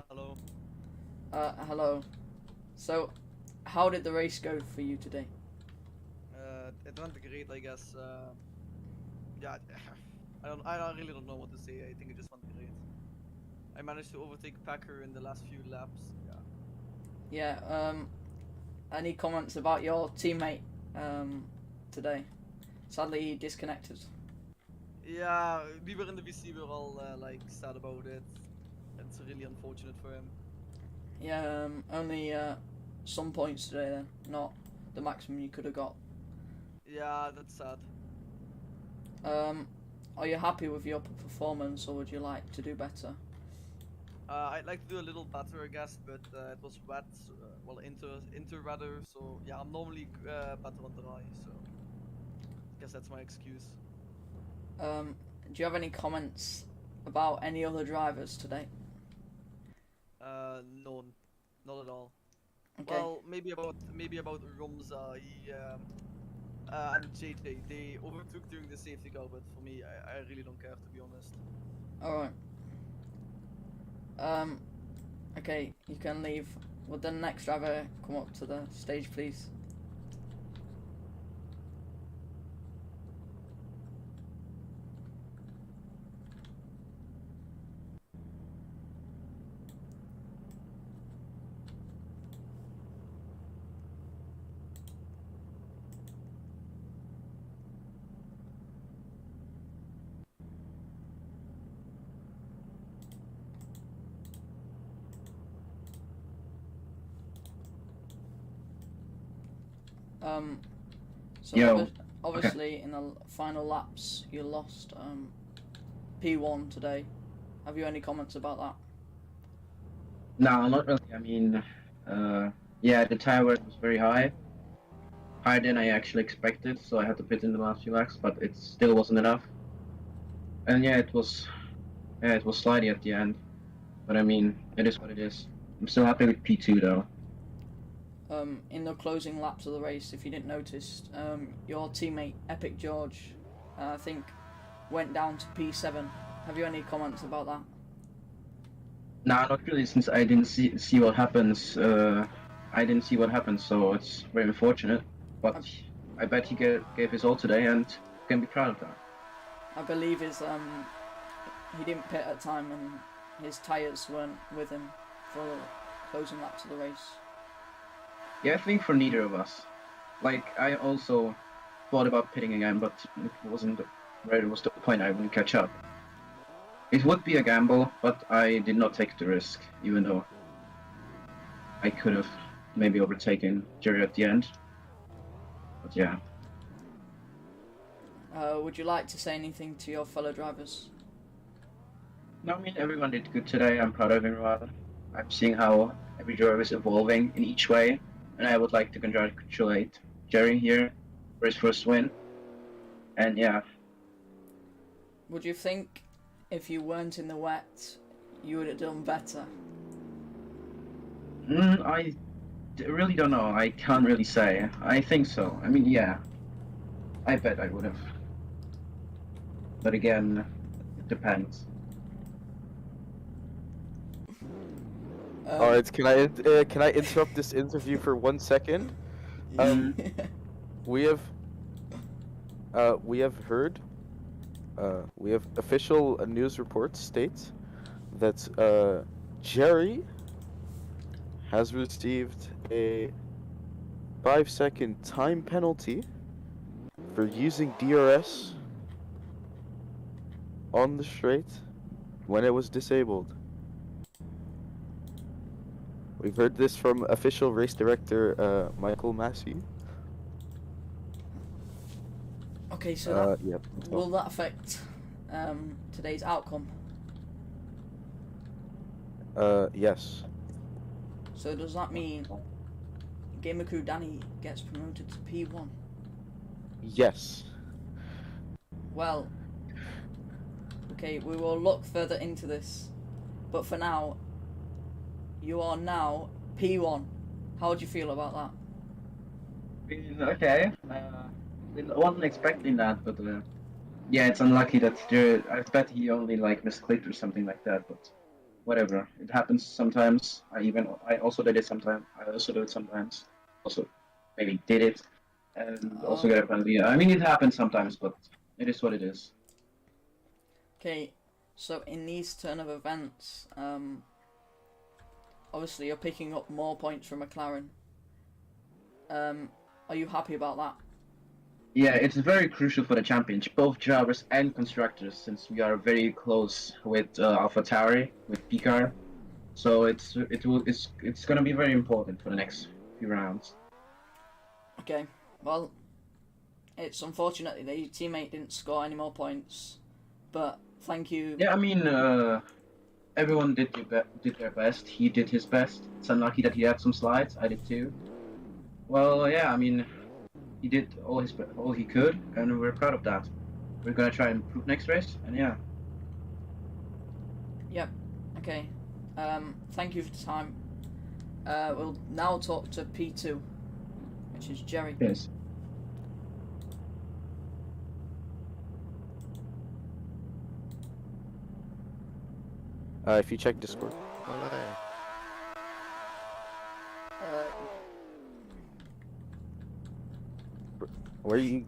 Hello. Hello. So, how did the race go for you today? It went great, I guess. Yeah, I really don't know what to say. I think it just went great. I managed to overtake Packer in the last few laps. Yeah. Yeah, any comments about your teammate today? Sadly, he disconnected. Yeah, we were in the VC. We were all like sad about it. It's really unfortunate for him. Yeah, only some points today then, not the maximum you could have got. Yeah, that's sad. Are you happy with your performance, or would you like to do better? I'd like to do a little better, I guess, but it was wet. Well, inter weather. So yeah, I'm normally better on dry. So I guess that's my excuse. Do you have any comments about any other drivers today? None, not at all. Okay. Well, maybe about Rumza, and JJ. They overtook during the safety car, but for me, I really don't care, to be honest. Alright. Okay, you can leave. Would the next driver come up to the stage, please? So Yo. obviously in the final laps you lost P1 today. Have you any comments about that? No, not really. I mean, yeah, the tire wear was very high. Higher than I actually expected, so I had to pit in the last few laps, but it still wasn't enough. And yeah, it was slidey at the end. But I mean, it is what it is. I'm still happy with P2 though. In the closing laps of the race, if you didn't notice, your teammate Epic George, I think, went down to P7. Have you any comments about that? Nah, not really, since I didn't see what happens. I didn't see what happened, so it's very unfortunate. But I bet he gave his all today, and can be proud of that. I believe he didn't pit at time and his tyres weren't with him for the closing laps of the race. Yeah, I think for neither of us. Like, I also thought about pitting again, but it wasn't where it was the point I wouldn't catch up. It would be a gamble, but I did not take the risk, even though I could have maybe overtaken Jerry at the end. But yeah. Would you like to say anything to your fellow drivers? No, I mean, everyone did good today. I'm proud of everyone. I'm seeing how every driver is evolving in each way, and I would like to congratulate Jerry here for his first win. And yeah. Would you think if you weren't in the wet, you would have done better? I really don't know. I can't really say. I think so. I mean, yeah. I bet I would have. But again, it depends. All right, can I interrupt this interview for 1 second? We have heard, we have official news reports state that Jerry has received a 5-second time penalty for using DRS on the straight when it was disabled. We've heard this from official race director Michael Massey. Okay, so Yep. will that affect today's outcome? Yes. So does that mean Gamer Crew Danny gets promoted to P1? Yes. Well, okay, we will look further into this, but for now, you are now P1. How would you feel about that? Okay. I wasn't expecting that, but yeah, it's unlucky that I bet he only like misclicked or something like that. But whatever, it happens sometimes. I also did it sometimes. I also do it sometimes. Also, maybe did it, and also get a penalty. I mean, it happens sometimes, but it is what it is. Okay, so in these turn of events, obviously you're picking up more points from McLaren. Are you happy about that? Yeah, it's very crucial for the championship, both drivers and constructors, since we are very close with AlphaTauri, with Picard. So it's gonna be very important for the next few rounds. Okay, well, it's unfortunate that your teammate didn't score any more points, but thank you. Yeah, I mean, everyone did their best. He did his best. It's unlucky that he had some slides. I did too. Well, yeah, I mean, he did all he could, and we're proud of that. We're gonna try and improve next race, and yeah. Yep. Okay. Thank you for the time. We'll now talk to P2, which is Jerry. Yes. If you check Discord. Where you?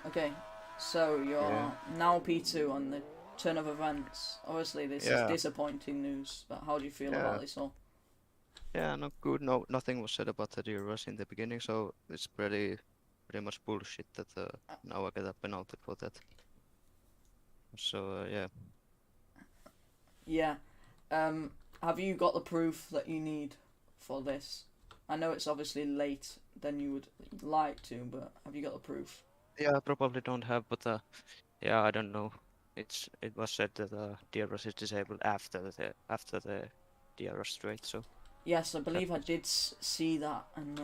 Okay, so you're now P2 on the turn of events. Obviously, this is disappointing news, but how do you feel about this all? Yeah, not good. No, nothing was said about the DRS in the beginning, so it's pretty much bullshit that now I get a penalty for that. So yeah. Yeah. Have you got the proof that you need for this? I know it's obviously late than you would like to, but have you got the proof? Yeah, I probably don't have, but yeah, I don't know. It was said that DRS is disabled after the DRS straight, so. Yes, I believe I did see that, and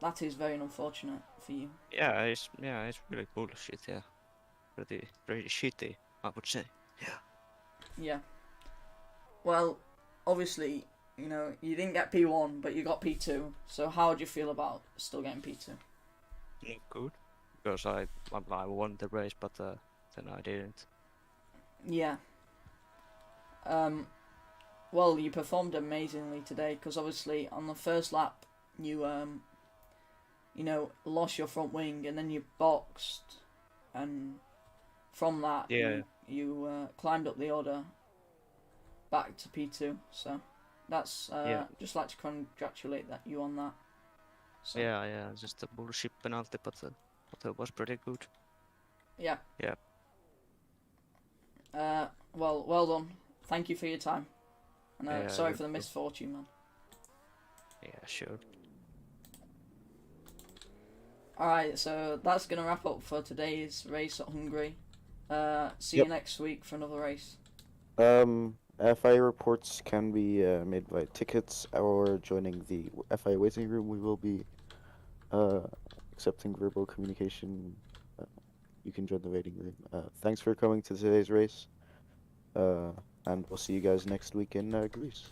that is very unfortunate for you. Yeah, it's really bullshit. Yeah, pretty shitty, I would say. Yeah. Well, obviously, you know, you didn't get P1, but you got P2. So how do you feel about still getting P2? Good, because I won the race, but then I didn't. Yeah. Well, you performed amazingly today because obviously on the first lap you you know, lost your front wing and then you boxed, and from that you climbed up the order back to P2. So that's just like to congratulate you on that. So, Yeah, just a bullshit penalty, but it was pretty good. Yeah. Yeah. Well done. Thank you for your time. And sorry you're for the welcome. misfortune, man. Yeah, sure. Alright, so that's going to wrap up for today's race at Hungary. See you next week for another race. FIA reports can be made by tickets or joining the FIA waiting room. We will be accepting verbal communication. You can join the waiting room. Thanks for coming to today's race. And we'll see you guys next week in Greece.